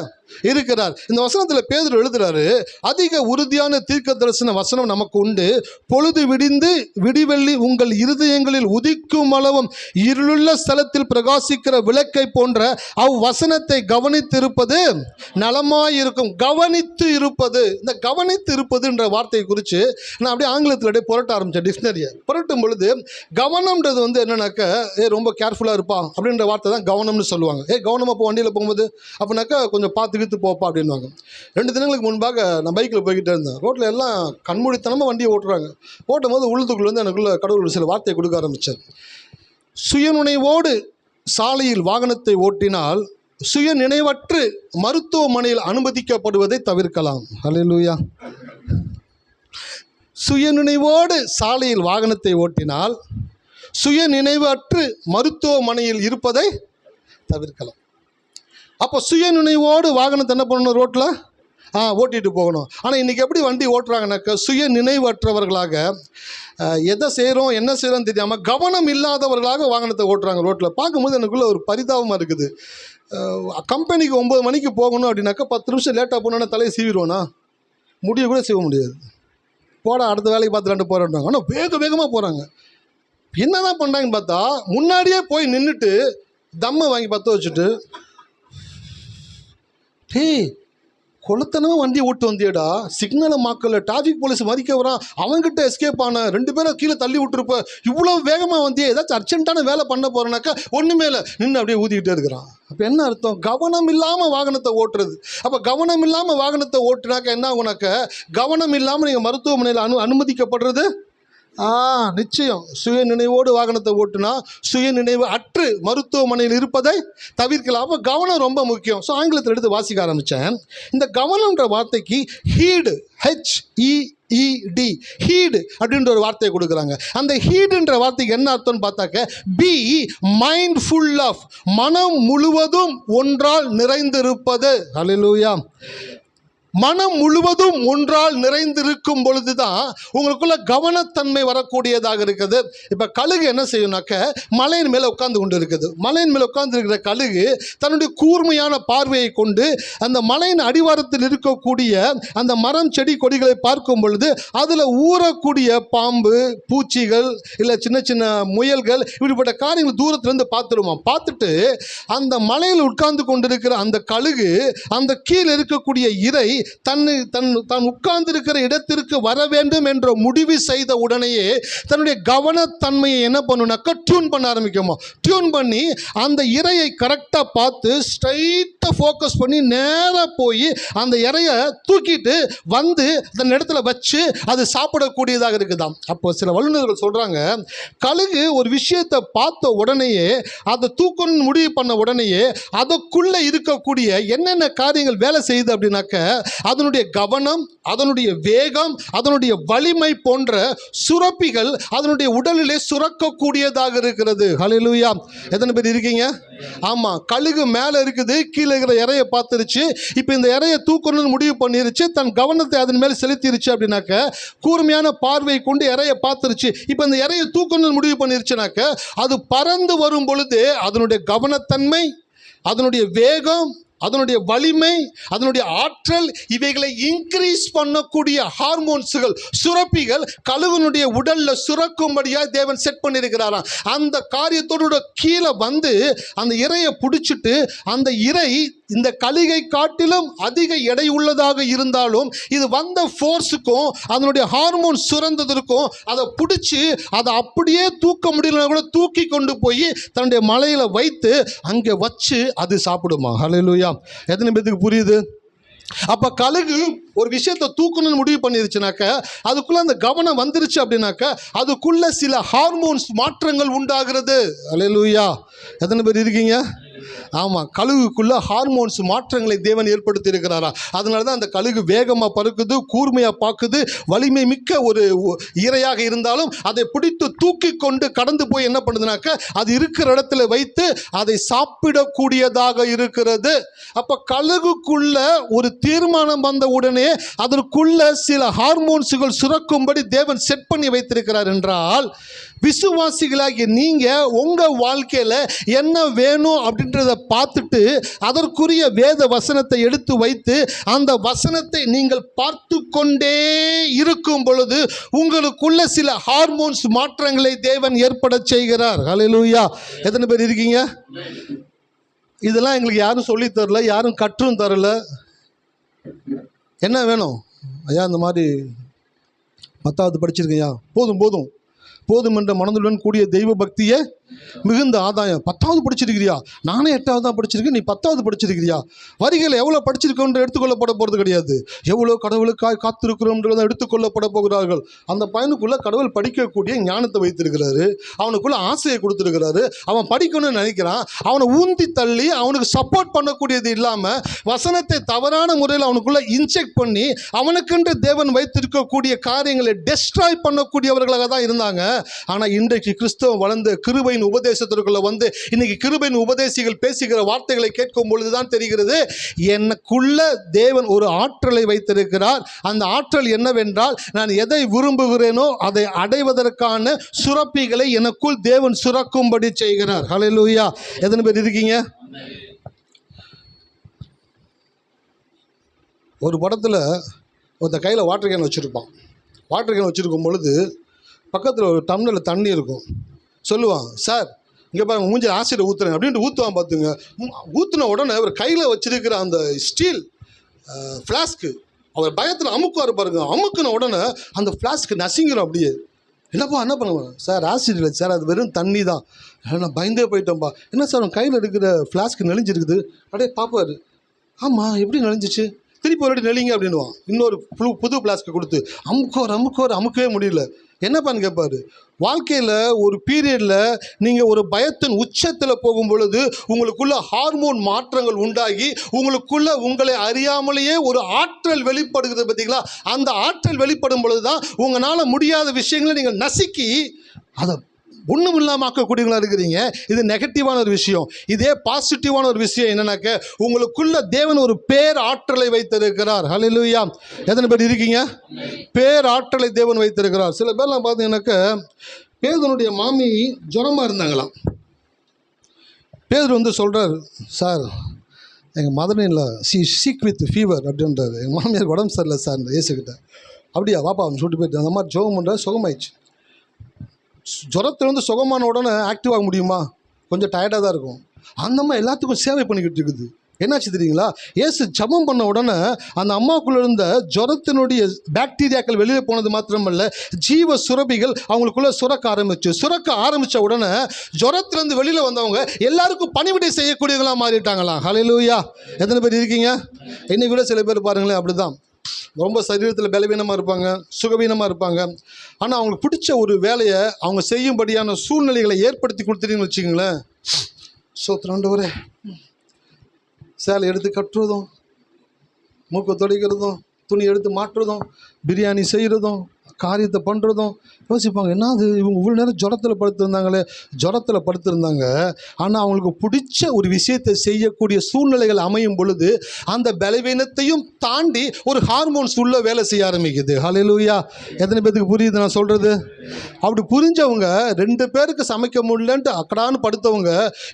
இருக்கிறார். இந்த வசனத்தில் பேதுரு எழுதுறாரு அதிக உறுதியான தீர்க்க தரிசன வசனம் நமக்கு உண்டு. பொழுது விடிந்து விடிவெள்ளி உங்கள் இருதயங்களில் உதிக்கும் அளவும் இருளுள்ள ஸ்தலத்தில் பிரகாசிக்கிற விளக்கை போன்ற அவ்வசனத்தை கவனித்திருப்பது நலமாயிருக்கும். கவனித்து இருப்பது, இந்த கவனித்து இருப்பதுன்ற வார்த்தையை குறித்து நான் அப்படியே ஆங்கிலத்தில் அப்படியே புரட்ட ஆரம்பித்தேன். டிக்ஷனரியை புரட்டும் பொழுது கவனம்ன்றது என்னன்னாக்கா ரொம்ப கேர்ஃபுல்லாக இருப்பா அப்படின்ற வார்த்தை தான் கவனம்னு சொல்லுவாங்க. கவனமாக போ வண்டியில் போகும்போது அப்படின்னாக்கா கொஞ்சம் பார்த்து போப்பா அப்படின்வாங்க. 2 தினங்களுக்கு முன்பாக நான் பைக்கில் போய்கிட்டே இருந்தேன். ரோட்டில் எல்லாம் கண்மூடித்தனமாக வண்டியை ஓட்டுறாங்க. ஓட்டும் போது உள்ளத்துக்குள்ளேருந்து எனக்குள்ள கடவுள் சில வார்த்தையை கொடுக்க ஆரம்பித்தார். சுயநினைவோடு சாலையில் வாகனத்தை ஓட்டினால் சுய நினைவற்று மருத்துவமனையில் அனுமதிக்கப்படுவதை தவிர்க்கலாம். ஹல்லேலூயா. சுயநினைவோடு சாலையில் வாகனத்தை ஓட்டினால் சுய நினைவற்று மருத்துவமனையில் இருப்பதை தவிர்க்கலாம். அப்போ சுய நினைவோடு வாகனத்தை என்ன பண்ணணும்? ரோட்டில் ஓட்டிகிட்டு போகணும். ஆனால் இன்றைக்கி எப்படி வண்டி ஓட்டுறாங்கனாக்கா சுய நினைவற்றவர்களாக எதை செய்கிறோம் என்ன செய்கிறோன்னு தெரியாமல் கவனம் இல்லாதவர்களாக வாகனத்தை ஓட்டுறாங்க. ரோட்டில் பார்க்கும்போது எனக்குள்ளே ஒரு பரிதாபமாக இருக்குது. கம்பெனிக்கு 9 மணிக்கு போகணும் அப்படின்னாக்கா 10 நிமிஷம் லேட்டாக போனோன்னா தலையை சீவிடுவோன்னா முடிய கூட செய்ய முடியாது. போட அடுத்த வேலைக்கு பார்த்துலான்ட்டு போகிறாங்க. ஆனால் வேகமாக போகிறாங்க. என்ன தான் பண்ணுறாங்கன்னு பார்த்தா முன்னாடியே போய் நின்றுட்டு தம்மை வாங்கி பற்ற வச்சுட்டு கொளுத்தனமாக வண்டி ஓட்டு வந்தியடா, சிக்னலை மாக்கல, டிராஃபிக் போலீஸ் மறிக்க வரான், அவங்ககிட்ட எஸ்கேப் ஆன, 2 பேரை கீழே தள்ளி விட்டுருப்ப, இவ்வளோ வேகமாக வந்தியே, ஏதாச்சும் அர்ஜென்ட்டான வேலை பண்ண போகிறேனாக்கா ஒன்றுமே இல்லை, நின்று அப்படியே ஊதிக்கிட்டே இருக்கிறான். அப்போ என்ன அர்த்தம்? கவனம் இல்லாமல் வாகனத்தை ஓட்டுறது. அப்போ கவனம் இல்லாமல் வாகனத்தை ஓட்டுனாக்கா என்ன ஆகுனாக்கா கவனம் இல்லாமல் நீங்கள் மருத்துவமனையில் அனுமதிக்கப்படுறது நிச்சயம். சுய நினைவோடு வாகனத்தை ஓட்டுனா சுய நினைவு அற்று மருத்துவமனையில் இருப்பதை தவிர்க்கலாம். அப்போ கவனம் ரொம்ப முக்கியம். ஸோ ஆங்கிலத்தில் எடுத்து வாசிக்க ஆரம்பித்தேன். இந்த கவனம்ன்ற வார்த்தைக்கு ஹீடு, HEED, ஹீடு அப்படின்ற ஒரு வார்த்தையை கொடுக்குறாங்க. அந்த ஹீடுன்ற வார்த்தைக்கு என்ன அர்த்தம்னு பார்த்தாக்க பி மைண்ட்ஃபுல் ஆஃப், மனம் முழுவதும் ஒன்றால் நிறைந்திருப்பது. ஹல்லேலூயா. மனம் முழுவதும் ஒன்றால் நிறைந்திருக்கும் பொழுதுதான் உங்களுக்குள்ள கவனத்தன்மை வரக்கூடியதாக இருக்குது. இப்போ கழுகு என்ன செய்யும்னாக்க மலையின் மேலே உட்கார்ந்து கொண்டு இருக்குது. மலையின் மேலே உட்கார்ந்து இருக்கிற கழுகு தன்னுடைய கூர்மையான பார்வையை கொண்டு அந்த மலையின் அடிவாரத்தில் இருக்கக்கூடிய அந்த மரம் செடி கொடிகளை பார்க்கும் பொழுது அதில் ஊறக்கூடிய பாம்பு, பூச்சிகள், இல்லை சின்ன சின்ன முயல்கள், இப்படிப்பட்ட காரியங்கள் தூரத்திலிருந்து பார்த்துடுமா. பார்த்துட்டு அந்த மலையில் உட்கார்ந்து கொண்டிருக்கிற அந்த கழுகு அந்த கீழே இருக்கக்கூடிய இறை தான் உட்கார்ந்திருக்கிற இடத்திற்கு வர வேண்டும் என்ற முடிவு செய்த உடனேயே தன்னுடைய கவனத்தன்மையை என்ன பண்ணுனாக்கா டியூன் பண்ண ஆரம்பிக்குமா. டியூன் பண்ணி அந்த இரையை கரெக்டாக பார்த்து ஸ்ட்ரைட்டாக ஃபோக்கஸ் பண்ணி நேராக போய் அந்த இரையை தூக்கிட்டு வந்து அந்த இடத்துல வச்சு அது சாப்பிடக்கூடியதாக இருக்குதாம். அப்போ சில வல்லுநர்கள் சொல்கிறாங்க, கழுகு ஒரு விஷயத்தை பார்த்த உடனேயே அதை தூக்கணும்னு முடிவு பண்ண உடனேயே அதுக்குள்ளே இருக்கக்கூடிய என்னென்ன காரியங்கள் வேலை செய்யுது அப்படின்னாக்க அதனுடைய கவனம், அதனுடைய வேகம், அதனுடைய வலிமை போன்ற சுரப்பிகள் அதனுடைய உடலிலே சுரக்கக்கூடியதாக இருக்கிறது. ஹல்லேலூயா. எத்தனை பேர் இருக்கீங்க? ஆமாம், கழுகு மேலே இருக்குது, கீழே இருக்கிற இறையை பார்த்துருச்சு. இப்போ இந்த இறையை தூக்கணும்னு முடிவு பண்ணிருச்சு, தன் கவனத்தை அதன் மேலே செலுத்திருச்சு அப்படின்னாக்க கூர்மையான பார்வை கொண்டு இறையை பார்த்துருச்சு. இப்போ இந்த இறையை தூக்கணும்னு முடிவு பண்ணிருச்சுனாக்க அது பறந்து வரும் பொழுது அதனுடைய கவனத்தன்மை, அதனுடைய வேகம், அதனுடைய வலிமை, அதனுடைய ஆற்றல், இவைகளை இன்க்ரீஸ் பண்ணக்கூடிய ஹார்மோன்ஸுகள், சுரப்பிகள் கழுகுனுடைய உடல்ல சுரக்கும்படியாக தேவன் செட் பண்ணியிருக்கிறாராம். அந்த காரியத்தோடு கீழே வந்து அந்த இரையை பிடிச்சிட்டு அந்த இறை இந்த கழுகை காட்டிலும் அதிக எடை உள்ளதாக இருந்தாலும் இது வந்த ஃபோர்ஸுக்கும் அதனுடைய ஹார்மோன் சுரந்ததற்கும் அதை பிடிச்சி அதை அப்படியே தூக்க முடியலன்னா கூட தூக்கி கொண்டு போய் தன்னுடைய மலையில் வைத்து அங்கே வச்சு அது சாப்பிடுமா. ஹல்லேலூயா. எத்தனை பேருக்கு புரியுது? அப்போ கழுகு ஒரு விஷயத்தை தூக்கணும்னு முடிவு பண்ணிருச்சுனாக்க அதுக்குள்ளே அந்த கவனம் வந்துருச்சு அப்படின்னாக்க அதுக்குள்ளே சில ஹார்மோன்ஸ் மாற்றங்கள் உண்டாகிறது. ஹல்லேலூயா. எத்தனை பேர் இருக்கீங்க? ஆமாம், கழுகுக்குள்ள ஹார்மோன்ஸ் மாற்றங்களை தேவன் ஏற்படுத்தி இருக்கிறாரா. அதனால தான் அந்த கழுகு வேகமாக பறக்குது, கூர்மையாக பார்க்குது, வலிமை மிக்க ஒரு இரையாக இருந்தாலும் அதை பிடித்து தூக்கி கொண்டு கடந்து போய் என்ன பண்ணுதுனாக்க அது இருக்கிற இடத்துல வைத்து அதை சாப்பிடக்கூடியதாக இருக்கிறது. அப்போ கழுகுக்குள்ள ஒரு தீர்மானம் வந்த உடனே அதற்குள்ள சில ஹார்மோன்ஸுகள் சுரக்கும்படி தேவன் செட் பண்ணி வைத்திருக்கிறார் என்றால், விசுவாசிகளாகிய நீங்கள் உங்கள் வாழ்க்கையில் என்ன வேணும் அப்படின்றத பார்த்துட்டு அதற்குரிய வேத வசனத்தை எடுத்து வைத்து அந்த வசனத்தை நீங்கள் பார்த்து கொண்டே இருக்கும் பொழுது உங்களுக்குள்ள சில ஹார்மோன்ஸ் மாற்றங்களை தேவன் ஏற்பட செய்கிறார். ஹல்லேலூயா. எத்தனை பேர் இருக்கீங்க? இதெல்லாம் எங்களுக்கு யாரும் சொல்லித் தரல, யாரும் கற்றும் தரல. என்ன வேணும் ஐயா? இந்த மாதிரி 10வது படிச்சிருக்கையா, போதும் போதும் என்ற மனதுடன் கூடிய தெய்வ பக்தியே மிகுந்த ஆதாயம். 10வது படிச்சிருக்கிறியா? நானே 8வது தான் படிச்சிருக்கேன், நீ 10வது படிச்சிருக்கிறியா? வரிகளை எவ்வளோ படிச்சிருக்கோன்ற எடுத்துக்கொள்ளப்பட போகிறது கிடையாது. எவ்வளோ கடவுளுக்காய் காத்திருக்கிறோம்ன்றதை எடுத்துக்கொள்ளப்பட போகிறார்கள். அந்த பையனுக்குள்ளே கடவுள் படிக்கக்கூடிய ஞானத்தை வைத்திருக்கிறாரு, அவனுக்குள்ள ஆசையை கொடுத்துருக்கிறாரு. அவன் படிக்கணும்னு நினைக்கிறான். அவனை ஊந்தி தள்ளி அவனுக்கு சப்போர்ட் பண்ணக்கூடியது இல்லாமல் வசனத்தை தவறான முறையில் அவனுக்குள்ளே இன்ஜெக்ட் பண்ணி அவனுக்கென்று தேவன் வைத்திருக்கக்கூடிய காரியங்களை டெஸ்ட்ராய் பண்ணக்கூடியவர்களாக தான் இருந்தாங்க. ஆனால் இன்றைக்கு கிறிஸ்தவம் வளர்ந்து கிருபையின் உபதேசத்திற்குள்ள வந்து இன்னைக்கு கிருபையின் உபதேசிகள் பேசுகிற வார்த்தைகளை கேட்கும் பொழுதுதான் தெரிகிறது, எனக்குள்ள தேவன் ஒரு ஆற்றலை வைத்திருக்கிறார். அந்த ஆற்றல் என்னவென்றால், நான் எதை விரும்புகிறேனோ அதை அடைவதற்கான சுரப்பிகளை எனக்குள் தேவன் சுரக்கும்படி செய்கிறார். ஹல்லேலூயா. எத்தனை பேர் இருக்கீங்க? ஒரு படத்தில் ஒருத்த கையில் வாட்டர் கேன் வச்சுருப்பான். வாட்டர் கேன் வச்சுருக்கும் பொழுது பக்கத்தில் ஒரு டம்ளரில் தண்ணி இருக்கும். சொல்லுவான், சார் இங்கே பாருங்க, மூஞ்சில் ஆசிட் ஊற்றுறேன் அப்படின்ட்டு ஊற்றுவான். பார்த்துங்க, ஊற்றின உடனே அவர் கையில் வச்சிருக்கிற அந்த ஸ்டீல் ஃப்ளாஸ்க்கு அவர் பயத்தில் அமுக்குவார் பாருங்க. அமுக்குன உடனே அந்த ஃப்ளாஸ்க்கு நசிங்கிடும். அப்படியே என்னப்பா என்ன பண்ணுவேன்? சார் ஆசிட் இல்லை சார், அது வெறும் தண்ணி தான். நான் பயந்தே போயிட்டேன்ப்பா. என்ன சார் அவன் கையில் இருக்கிற ஃப்ளாஸ்க்கு நெளிஞ்சிருக்குது. அப்படியே பார்ப்பார். ஆமாம், எப்படி நெளிஞ்சிச்சு? திருப்பி ஒரு நெளிங்க அப்படின்வான். இன்னொரு புது ஃப்ளாஸ்க்கு கொடுத்து அமுக்கவே முடியல. என்னப்பான்னு கேட்பாரு. வாழ்க்கையில் ஒரு பீரியடில் நீங்கள் ஒரு பயத்தின் உச்சத்தில் போகும் பொழுது உங்களுக்குள்ள ஹார்மோன் மாற்றங்கள் உண்டாகி உங்களுக்குள்ள உங்களை அறியாமலேயே ஒரு ஆற்றல் வெளிப்படுகிறது. பார்த்தீங்களா? அந்த ஆற்றல் வெளிப்படும் பொழுது தான் உங்களால் முடியாத விஷயங்களை நீங்கள் நசுக்கி அதை ஒன்றும் இல்லாமல் ஆக்கக்கூடியவங்களா இருக்கிறீங்க. இது நெகட்டிவான ஒரு விஷயம். இதே பாசிட்டிவான ஒரு விஷயம் என்னன்னாக்க, உங்களுக்குள்ள தேவன் ஒரு பேர் ஆற்றலை வைத்திருக்கிறார். ஹல்லேலூயா. எத்தனை பேர் இருக்கீங்க? பேர் ஆற்றலை தேவன் வைத்திருக்கிறார். சில பேர்லாம் பார்த்தீங்கன்னாக்க, பேதுருடைய மாமி ஜுரமாக இருந்தாங்களாம். பேதுரு வந்து சொல்கிறார், சார் எங்கள் மதனில் சீக் வித் ஃபீவர் அப்படின்றாரு. எங்கள் மாமியார் உடம்பு சரியில்லை சார் ஏசுக்கிட்ட. அப்படியா வாப்பா அவன் சொல்லிட்டு போயிட்டு அந்த மாதிரி ஜோகம் பண்ணுற சுகமாயிடுச்சு. ஜுரத்தில் வந்து சுகமான உடனே ஆக்டிவ் ஆக முடியுமா? கொஞ்சம் டயர்டாக தான் இருக்கும். அந்த அம்மா எல்லாத்துக்கும் சேவை பண்ணிக்கிட்டு இருக்குது. என்னாச்சு தெரியுங்களா? ஏசு ஜபம் பண்ண உடனே அந்த அம்மாவுக்குள்ள இருந்த ஜுரத்தினுடைய பாக்டீரியாக்கள் வெளியே போனது மாத்திரமல்ல, ஜீவ சுரபிகள் அவங்களுக்குள்ள சுரக்க ஆரம்பித்த உடனே ஜுரத்திலேருந்து வெளியில் வந்தவங்க எல்லாருக்கும் பணிவிடை செய்யக்கூடியவங்களாக மாறிட்டாங்களாம். ஹல்லேலூயா. எத்தனை பேர் இருக்கீங்க? இன்னைக்கு கூட சில பேர் பாருங்களேன் அப்படி தான், ரொம்ப சரீரத்தில் பலவீனமாக இருப்பாங்க, சுகவீனமாக இருப்பாங்க. ஆனால் அவங்களுக்கு பிடிச்ச ஒரு வேலையை அவங்க செய்யும்படியான சூழ்நிலைகளை ஏற்படுத்தி கொடுத்துட்டீங்கன்னு வச்சுக்கோங்களேன். சோத்திராண்டவரே, சேலை எடுத்து கட்டுறதும், மூக்கை துடைக்கிறதும், துணி எடுத்து மாட்டுறதும், பிரியாணி செய்கிறதும், காரியத்தை பண்ணுறதும் யோசிப்பாங்க. என்னது இவங்க இவ்வளோ நேரம் ஜுரத்தில் படுத்திருந்தாங்க. ஆனால் அவங்களுக்கு பிடிச்ச ஒரு விஷயத்தை செய்யக்கூடிய சூழ்நிலைகள் அமையும் பொழுது அந்த பலவீனத்தையும் தாண்டி ஒரு ஹார்மோன்ஸ் உள்ள வேலை செய்ய ஆரம்பிக்குது. ஹல்லேலூயா. எத்தனை பேருக்கு புரியுது நான் சொல்கிறது? அப்படி புரிஞ்சவங்க 2 பேருக்கு சமைக்க முடியலன்ட்டு அக்கடான்னு படுத்தவங்க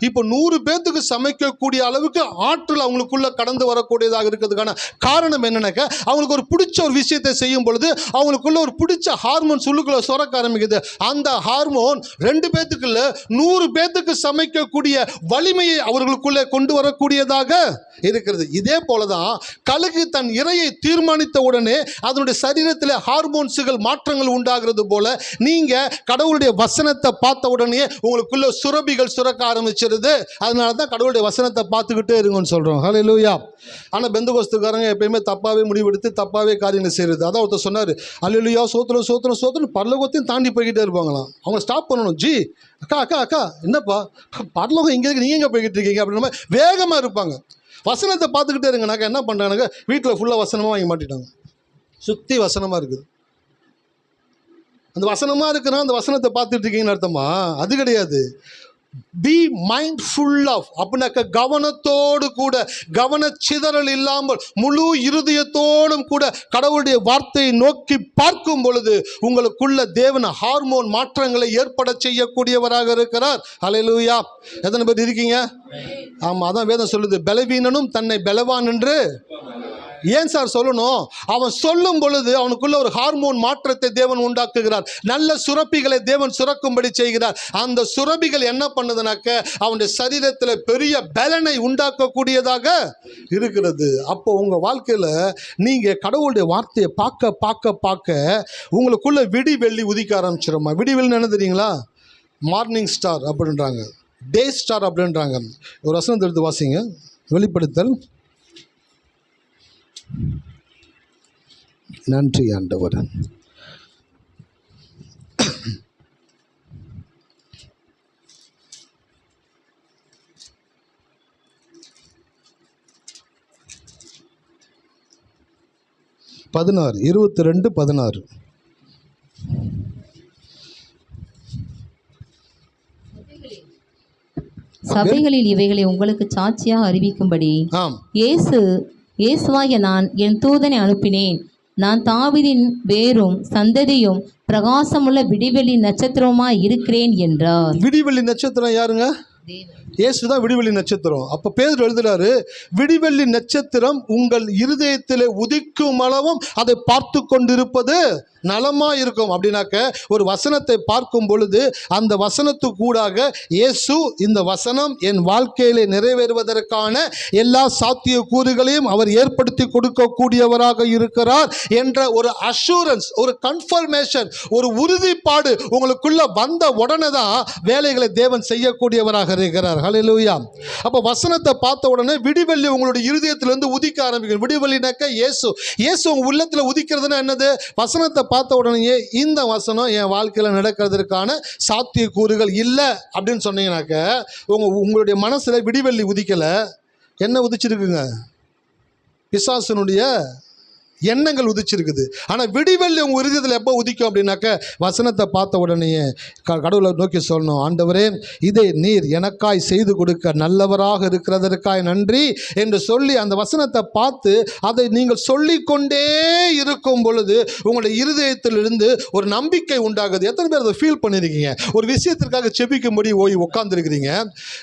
இப்போ 100 பேர்த்துக்கு சமைக்கக்கூடிய அளவுக்கு ஆற்றல் அவங்களுக்குள்ள கடந்து வரக்கூடியதாக இருக்கிறதுக்கான காரணம் என்னன்னாக்க, அவங்களுக்கு ஒரு பிடிச்ச ஒரு விஷயத்தை செய்யும் பொழுது அவங்களுக்குள்ள ஒரு பிடிச்ச ஹார்மோன்ஸ் உள்ளுக்குள்ள சுரக்க ஆரம்பிக்குது. அந்த ஹார்மோன் 2 பேர்த்துக்குள்ள 100 பேர்த்துக்கு சமைக்கக்கூடிய வலிமையை அவர்களுக்குள்ளே கொண்டு வரக்கூடியதாக இருக்கிறது. இதே போலதான் கழுகு தன் இரையை தீர்மானித்த உடனே அதனுடைய சரீரத்தில் ஹார்மோன்ஸுகள் மாற்றங்கள் உண்டாகிறது போல, நீங்க கடவுளுடைய வசனத்தை பார்த்த உடனே உங்களுக்குள்ள சுரபிகள் சுரக்க ஆரம்பிச்சிருது. அதனால தான் கடவுளுடைய வசனத்தை பார்த்துக்கிட்டே இருங்கன்னு சொல்றோம். ஹல்லேலூயா. ஆனால் பெந்தகோஸ்துக்காரங்க எப்பயுமே தப்பாவே முடிவெடுத்து தப்பாவே காரியங்கள் செய்யறது. அதான் ஒருத்தர் சொன்னார், அல்லேலூயா சோத்திரம் சோத்திரம் சோத்திரம் பரலோகத்தையும் தாண்டி போய்கிட்டே இருப்பாங்களாம். அவங்க ஸ்டாப் பண்ணணும். ஜி அக்கா அக்கா அக்கா என்னப்பா பரலோகம் இங்கே இருக்கு, நீங்கள் எங்கே போய்கிட்டு இருக்கீங்க அப்படின்ற வேகமாக இருப்பாங்க. வசனத்தை பார்த்துக்கிட்டே இருங்கனாக்கா என்ன பண்ணுறாங்க, வீட்டில் ஃபுல்லாக வசனமாக வாங்கி மாட்டிட்டாங்க. சுற்றி வசனமாக இருக்குது. அந்த வசனமாக இருக்குன்னா அந்த வசனத்தை பார்த்துட்டு இருக்கீங்கன்னு அர்த்தமா? அது கிடையாது. பி மைண்ட்ஃபுல் ஆஃப் அப்படின்னாக்க கவனத்தோடு கூட, கவனச்சிதறல் இல்லாமல் முழு இருதயத்தோடும் கூட கடவுளுடைய வார்த்தையை நோக்கி பார்க்கும் பொழுது உங்களுக்குள்ள தேவன ஹார்மோன் மாற்றங்களை ஏற்பட செய்யக்கூடியவராக இருக்கிறார். ஹல்லேலூயா. எத்தனை பேர் இருக்கீங்க? ஆமாம், அதான் வேதம் சொல்லுது, பலவீனனும் தன்னை பலவான் என்று. ஏன் சார் சொல்லணும்? அவன் சொல்லும் பொழுது அவனுக்குள்ள ஒரு ஹார்மோன் மாற்றத்தை தேவன் உண்டாக்குகிறார். நல்ல சுரப்பிகளை தேவன் சுரக்கும்படி செய்கிறார். அந்த சுரப்பிகள் என்ன பண்ணுதுனாக்க அவனுடைய சரீரத்தில் பெரிய பலனை உண்டாக்கக்கூடியதாக இருக்கிறது. அப்போ உங்க வாழ்க்கையில நீங்க கடவுளுடைய வார்த்தையை பார்க்க பார்க்க பார்க்க உங்களுக்குள்ள விடி வெள்ளி உதிக்க ஆரம்பிச்சிருமா. விடி வெள்ளி என்ன தெரியுங்களா? மார்னிங் ஸ்டார் அப்படின்றாங்க, டே ஸ்டார் அப்படின்றாங்க. ஒரு வசனத்தை எடுத்து வாசிங்க. வெளிப்படுத்தல். நன்றி ஆண்டவர். பதினாறு 22:16. சபைகளில் இவைகளை உங்களுக்கு சாட்சியாக அறிவிக்கும்படி இயேசுவாகிய நான் என் தூதனை அனுப்பினேன். நான் தாவீதின் வேரும் சந்ததியும் பிரகாசமுள்ள விடிவெள்ளி நட்சத்திரமாய் இருக்கிறேன் என்றார். விடிவெள்ளி நட்சத்திரம் யாருங்க? இயேசுதான் விடிவெள்ளி நட்சத்திரம். அப்போ பேதுரு எழுதுறாரு, விடிவெள்ளி நட்சத்திரம் உங்கள் இருதயத்தில் உதிக்கும் அளவும் அதை பார்த்து கொண்டிருப்பது நலமா இருக்கும். அப்படின்னாக்க ஒரு வசனத்தை பார்க்கும் பொழுது அந்த வசனத்துக்கூடாக இயேசு இந்த வசனம் என் வாழ்க்கையிலே நிறைவேறுவதற்கான எல்லா சாத்திய கூறுகளையும் அவர் ஏற்படுத்தி கொடுக்கக்கூடியவராக இருக்கிறார் என்ற ஒரு அஷூரன்ஸ், ஒரு கன்ஃபர்மேஷன், ஒரு உறுதிப்பாடு உங்களுக்குள்ள வந்த உடனே தான் வேலைகளை தேவன் செய்யக்கூடியவராக இருக்கிறார். ஹல்லேலூயா. அப்போ வசனத்தை பார்த்த உடனே விடிவெள்ளி உங்களுடைய இருதயத்திலிருந்து உதிக்க ஆரம்பிக்கும். விடிவெள்ளினாக்க இயேசு உங்க உள்ளத்தில் உதிக்கிறதுனா என்னது? வசனத்தை பார்த்த உடனே இந்த வசனம் என் வாழ்க்கையில் நடக்கிறதுக்கான சாத்திய கூறுகள் இல்லை அப்படின்னு சொன்னீங்கன்னாக்க உங்களுடைய மனசில் விடிவெள்ளி உதிக்கலை. என்ன உதிச்சிருக்குங்க? பிசாசனுடைய எண்ணங்கள் உதிச்சிருக்குது. ஆனால் விடிவெள்ளி உங்கள் இருதயத்தில் எப்போ உதிக்கும் அப்படின்னாக்க வசனத்தை பார்த்த உடனேயே கடவுளை நோக்கி சொல்லணும், ஆண்டவரே இதை நீர் எனக்காய் செய்து கொடுக்க நல்லவராக இருக்கிறதற்காய் நன்றி என்று சொல்லி அந்த வசனத்தை பார்த்து அதை நீங்கள் சொல்லிக்கொண்டே இருக்கும் பொழுது உங்களுடைய இருதயத்திலிருந்து ஒரு நம்பிக்கை உண்டாகுது. எத்தனை பேர் அதை ஃபீல் பண்ணியிருக்கீங்க? ஒரு விஷயத்திற்காக செபிக்கும்படி உட்கார்ந்துருக்கிறீங்க.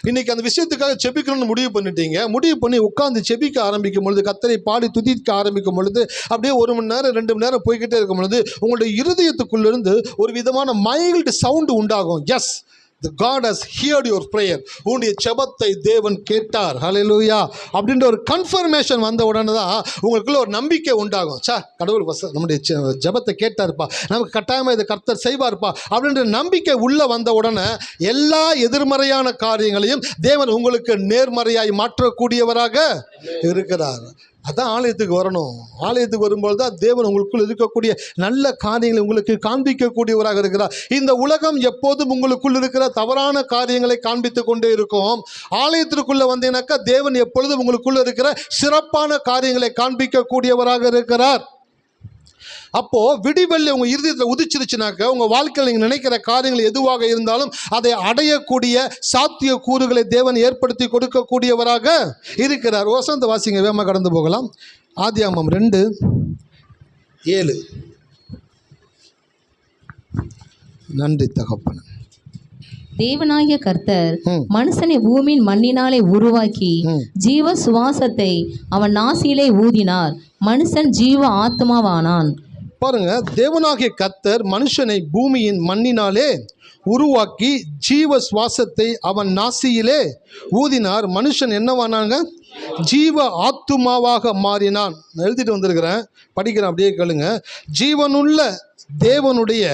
இன்னைக்கு அந்த விஷயத்துக்காக செபிக்கணும்னு முடிவு பண்ணிட்டீங்க. முடிவு பண்ணி உட்கார்ந்து செபிக்க ஆரம்பிக்கும் பொழுது, கர்த்தரை பாடி துதிக்க ஆரம்பிக்கும் பொழுது, அப்படியே 1 மணி நேரம் 2 மணி நேரம் போய்கிட்டே இருக்கும் பொழுது உங்களுடைய இருதயத்துக்குள்ளிருந்து ஒரு விதமான மைல்டு சவுண்டு உண்டாகும். Yes, the God has heard your prayer. உன்னுடைய ஜெபத்தை தேவன் கேட்டார். ஹல்லேலூயா அப்படின்ற ஒரு கன்ஃபர்மேஷன் வந்த உடனே தான் உங்களுக்குள்ள ஒரு நம்பிக்கை உண்டாகும். கடவுள் நம்முடைய ஜெபத்தை கேட்டார்ப்பா, நமக்கு கட்டாயமாக இதை கர்த்தர் செய்வார்ப்பா அப்படின்ற நம்பிக்கை உள்ளே வந்த உடனே எல்லா எதிர்மறையான காரியங்களையும் தேவன் உங்களுக்கு நேர்மறையாய் மாற்றக்கூடியவராக இருக்கிறார். அதான் ஆலயத்துக்கு வரணும். ஆலயத்துக்கு வரும்போது தான் தேவன் உங்களுக்குள் இருக்கக்கூடிய நல்ல காரியங்களை உங்களுக்கு காண்பிக்கக்கூடியவராக இருக்கிறார். இந்த உலகம் எப்போதும் உங்களுக்குள் இருக்கிற தவறான காரியங்களை காண்பித்து கொண்டே இருக்கும். ஆலயத்திற்குள்ளே வந்தீங்கன்னாக்கா தேவன் எப்பொழுதும் உங்களுக்குள்ள இருக்கிற சிறப்பான காரியங்களை காண்பிக்கக்கூடியவராக இருக்கிறார். அப்போது விடிவெள்ளி உங்கள் இருதயத்தில் உதிச்சிருச்சுனாக்க உங்கள் வாழ்க்கையில் நீங்கள் நினைக்கிற காரியங்கள் எதுவாக இருந்தாலும் அதை அடையக்கூடிய சாத்திய கூறுகளை தேவன் ஏற்படுத்தி கொடுக்கக்கூடியவராக இருக்கிறார். வசனத்தை வாசிங்க, வேகமாக கடந்து போகலாம். ஆதியாகமம் 2:7. நன்றி தகப்பன். தேவனாகிய கர்த்தர் மனுஷனை பூமியின் மண்ணினாலே உருவாக்கி ஜீவ சுவாசத்தை அவன் நாசியிலே ஊதினார், மனுஷன் ஜீவ ஆத்மாவானான். பாருங்க, தேவனாகிய கர்த்தர் மனுஷனை பூமியின் மண்ணினாலே உருவாக்கி ஜீவ சுவாசத்தை அவன் நாசியிலே ஊதினார், மனுஷன் என்னவானாங்க? ஜீவ ஆத்துமாவாக மாறினான். நான் எழுதிட்டு வந்திருக்கிறேன், படிக்கிறேன், அப்படியே கேளுங்க. ஜீவனுள்ள தேவனுடைய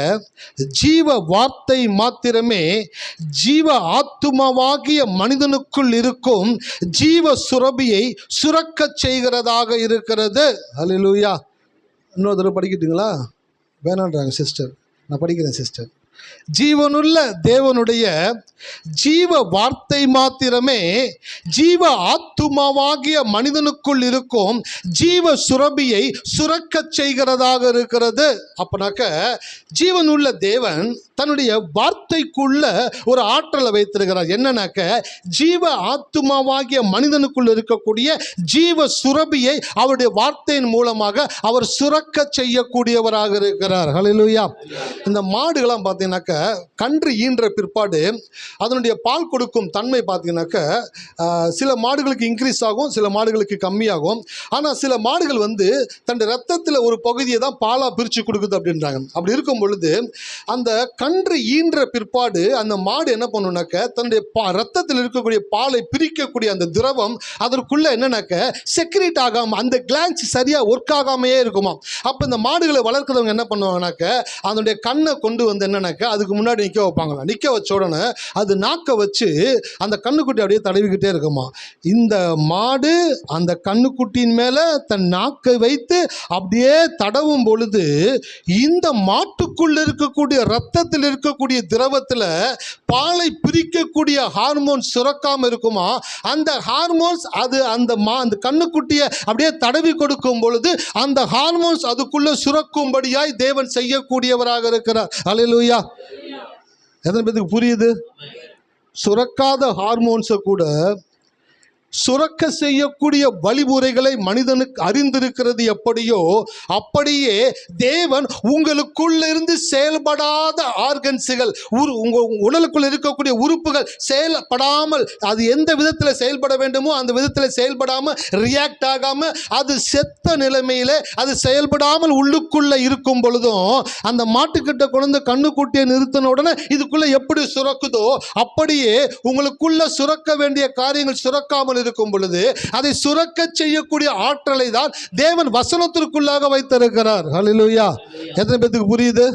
ஜீவ வார்த்தை மாத்திரமே ஜீவ ஆத்துமாவாகிய மனிதனுக்குள் இருக்கும் ஜீவ சுரபியை சுரக்க செய்கிறதாக இருக்கிறது. ஹல்லேலூயா. இன்னொரு தடவை படிக்கிட்டுங்களா? வேணான்றாங்க சிஸ்டர், நான் படிக்கிறேன் சிஸ்டர். ஜீவனுள்ள தேவனுடைய ஜீவ வார்த்தை மாத்திரமே ஜீவ ஆத்துமாவாகிய மனிதனுக்குள் இருக்கும் ஜீவ சுரபியை சுரக்க செய்கிறதாக இருக்கிறது. அப்பனாக்க ஜீவனுள்ள தேவன் தன்னுடைய வார்த்தைக்குள்ள ஒரு ஆற்றலை வைத்திருக்கிறார். என்னன்னாக்க ஜீவ ஆத்துமாவாகிய மனிதனுக்குள் இருக்கக்கூடிய ஜீவ சுரபியை அவருடைய வார்த்தையின் மூலமாக அவர் சுரக்க செய்யக்கூடியவராக இருக்கிறார். ஹல்லேலூயா. இந்த மாடுகள்லாம் பார்த்தீங்கன்னாக்க கன்று ஈன்ற பிற்பாடு அதனுடைய பால் கொடுக்கும் தன்மை பார்த்தீங்கன்னாக்க சில மாடுகளுக்கு இன்க்ரீஸ் ஆகும், சில மாடுகளுக்கு கம்மியாகும். ஆனால் சில மாடுகள் தன்னுடைய ரத்தத்தில் ஒரு பகுதியை தான் பாலாக பிரித்து கொடுக்குது அப்படின்றாங்க. அப்படி இருக்கும் பொழுது அந்த கன்று ஈன்ற பிற்பாடு அந்த மாடு என்ன பண்ணுனாக்க தன்னுடைய ரத்தத்தில் இருக்கக்கூடிய பாலை பிரிக்கக்கூடிய அந்த திரவம் அதற்குள்ள என்னன்னாக்க செக்ரேட் ஆகாமல் அந்த கிளான்ஸ் சரியாக ஒர்க் ஆகாமையே இருக்குமா. அப்போ இந்த மாடுகளை வளர்க்குறவங்க என்ன பண்ணுவாங்கனாக்க அதனுடைய கண்ணை கொண்டு என்னன்னாக்க அதுக்கு முன்னாடி நிற்க வைப்பாங்களா. நிற்க வச்ச உடனே அது நாக்க வச்சு அந்த கண்ணுக்குட்டி அப்படியே தடவிக்கிட்டே இருக்குமா. இந்த மாடு அந்த கண்ணுக்குட்டியின் மேலே தன் நாக்கை வைத்து அப்படியே தடவும் பொழுது இந்த மாட்டுக்குள்ள இருக்கக்கூடிய ரத்தத்தில் இருக்கக்கூடிய திரவத்தில் பாலை பிரிக்கக்கூடிய ஹார்மோன்ஸ் சுரக்காமல் இருக்குமா. அந்த ஹார்மோன்ஸ் அது அந்த கண்ணுக்குட்டியை அப்படியே தடவி கொடுக்கும் பொழுது அந்த ஹார்மோன்ஸ் அதுக்குள்ள சுரக்கும்படியாய் தேவன் செய்யக்கூடியவராக இருக்கிறார். அல்லேலூயா. எத்தனை பேருக்கு புரியுது? சுரக்காத ஹார்மோன்ஸை கூட சுரக்க செய்யக்கூடிய வழிமுறைகளை மனிதனுக்கு அறிந்திருக்கிறது எப்படியோ அப்படியே தேவன் உங்களுக்குள்ள இருந்து செயல்படாத ஆர்கன்ஸுகள் உங்கள் உடலுக்குள் இருக்கக்கூடிய உறுப்புகள் செயல்படாமல் அது எந்த விதத்தில் செயல்பட வேண்டுமோ அந்த விதத்தில் செயல்படாமல் ரியாக்ட் ஆகாமல் அது செத்த நிலைமையில் அது செயல்படாமல் உள்ளுக்குள்ளே இருக்கும் பொழுதும் அந்த மாட்டுக்கிட்ட கொண்டு கண்ணுக்குட்டியை நிறுத்தின உடனே இதுக்குள்ளே எப்படி சுரக்குதோ அப்படியே உங்களுக்குள்ள சுரக்க வேண்டிய காரியங்கள் சுரக்காமல் இருக்கும் பொழுது அதை சுரக்க செய்யக்கூடிய ஆற்றலை தான் தேவன் வசனத்திற்குள்ளாக வைத்திருக்கிறார். ஹல்லேலூயா. எத்தனை பேருக்கு புரியுது?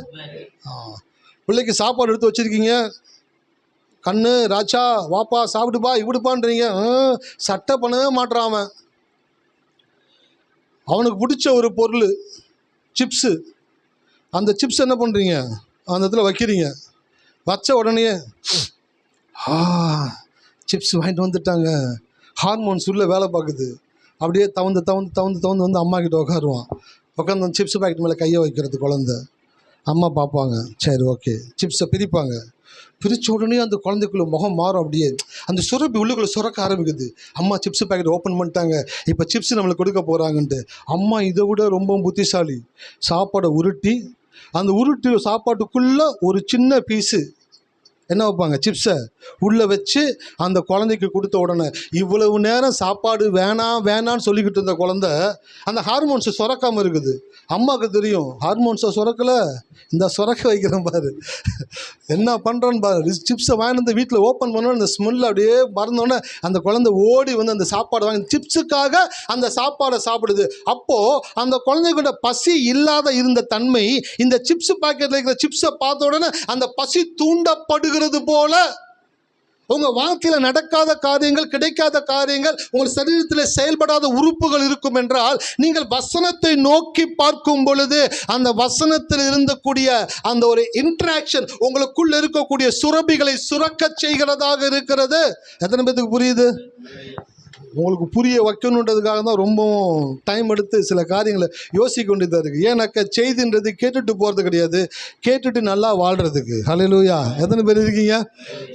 பிள்ளைக்கு சாப்பாடு எடுத்து வச்சிருக்கீங்க, கண்ணு ராஜா வாப்பா சாப்பிடுப்பா இப்படிப்பான்றீங்க, சட்டை பண்ணவே மாட்டுறான். அவனுக்கு பிடிச்ச ஒரு பொருள் சிப்ஸு, அந்த சிப்ஸ் என்ன பண்ணுறீங்க, அந்த இடத்துல வைக்கிறீங்க, வச்ச உடனே சிப்ஸ் வாங்கிட்டு வந்துட்டாங்க, ஹார்மோன்ஸ் உள்ள வேலை பார்க்குது, அப்படியே தவந்து அம்மா கிட்ட உட்காருவான். உட்காந்து சிப்ஸ் பாக்கெட் மேலே கையை வைக்கிறது குழந்தை. அம்மா பார்ப்பாங்க, சரி ஓகே, சிப்ஸை பிரிப்பாங்க. பிரித்த உடனே அந்த குழந்தைக்குள்ள முகம் மாறும், அப்படியே அந்த சுரப்பி உள்ளுக்குள்ளே சுரக்க ஆரம்பிக்குது. அம்மா சிப்ஸ் பாக்கெட் ஓப்பன் பண்ணிட்டாங்க, இப்போ சிப்ஸ் நம்மளுக்கு கொடுக்க போகிறாங்கன்ட்டு. அம்மா இதை விட ரொம்ப புத்திசாலி. சாப்பாடை உருட்டி அந்த உருட்டி சாப்பாட்டுக்குள்ளே ஒரு சின்ன பீஸு என்ன வைப்பாங்க, சிப்ஸை உள்ளே வச்சு அந்த குழந்தைக்கு கொடுத்த உடனே இவ்வளவு நேரம் சாப்பாடு வேணாம் வேணான்னு சொல்லிக்கிட்டு இருந்த குழந்தை அந்த ஹார்மோன்ஸை சுரக்காமல் இருக்குது. அம்மாவுக்கு தெரியும் ஹார்மோன்ஸை சுரக்கலை, இந்த சுரக்க வைக்கிறேன் பாரு, என்ன பண்ணுறோன்னு பாரு. சிப்ஸை வாங்கி வந்து வீட்டில் ஓப்பன் பண்ணோன்னு அந்த ஸ்மெல் அப்படியே மறந்தோடனே அந்த குழந்தை ஓடி வந்து அந்த சாப்பாடு வாங்கி சிப்ஸுக்காக அந்த சாப்பாடை சாப்பிடுது. அப்போது அந்த குழந்தைகளோட பசி இல்லாத இருந்த தன்மை இந்த சிப்ஸ் பாக்கெட்டில் இருக்கிற சிப்ஸை பார்த்த உடனே அந்த பசி தூண்டப்படுகிறது போல உங்கள் வாழ்க்கையில் நடக்காத காரியங்கள், கிடைக்காத காரியங்கள், உங்கள் சரீரத்தில் செயல்படாத உறுப்புகள் இருக்கும் என்றால் நீங்கள் வசனத்தை நோக்கி பார்க்கும் பொழுது அந்த வசனத்தில் இருந்தக்கூடிய அந்த ஒரு இன்ட்ராக்ஷன் உங்களுக்குள்ள இருக்கக்கூடிய சுரபிகளை சுரக்க செய்கிறதாக இருக்கிறது. எத்தனை பேருக்கு புரியுது? உங்களுக்கு புரிய வைக்கணுன்றதுக்காக தான் ரொம்பவும் டைம் எடுத்து சில காரியங்களை யோசிக்க வேண்டியதாக இருக்குது. ஏன்னாக்கா செய்தின்றது கேட்டுட்டு போகிறது கிடையாது, கேட்டுட்டு நல்லா வாழ்கிறதுக்கு. ஹல்லேலூயா. எத்தனை பேர் இருக்கீங்க?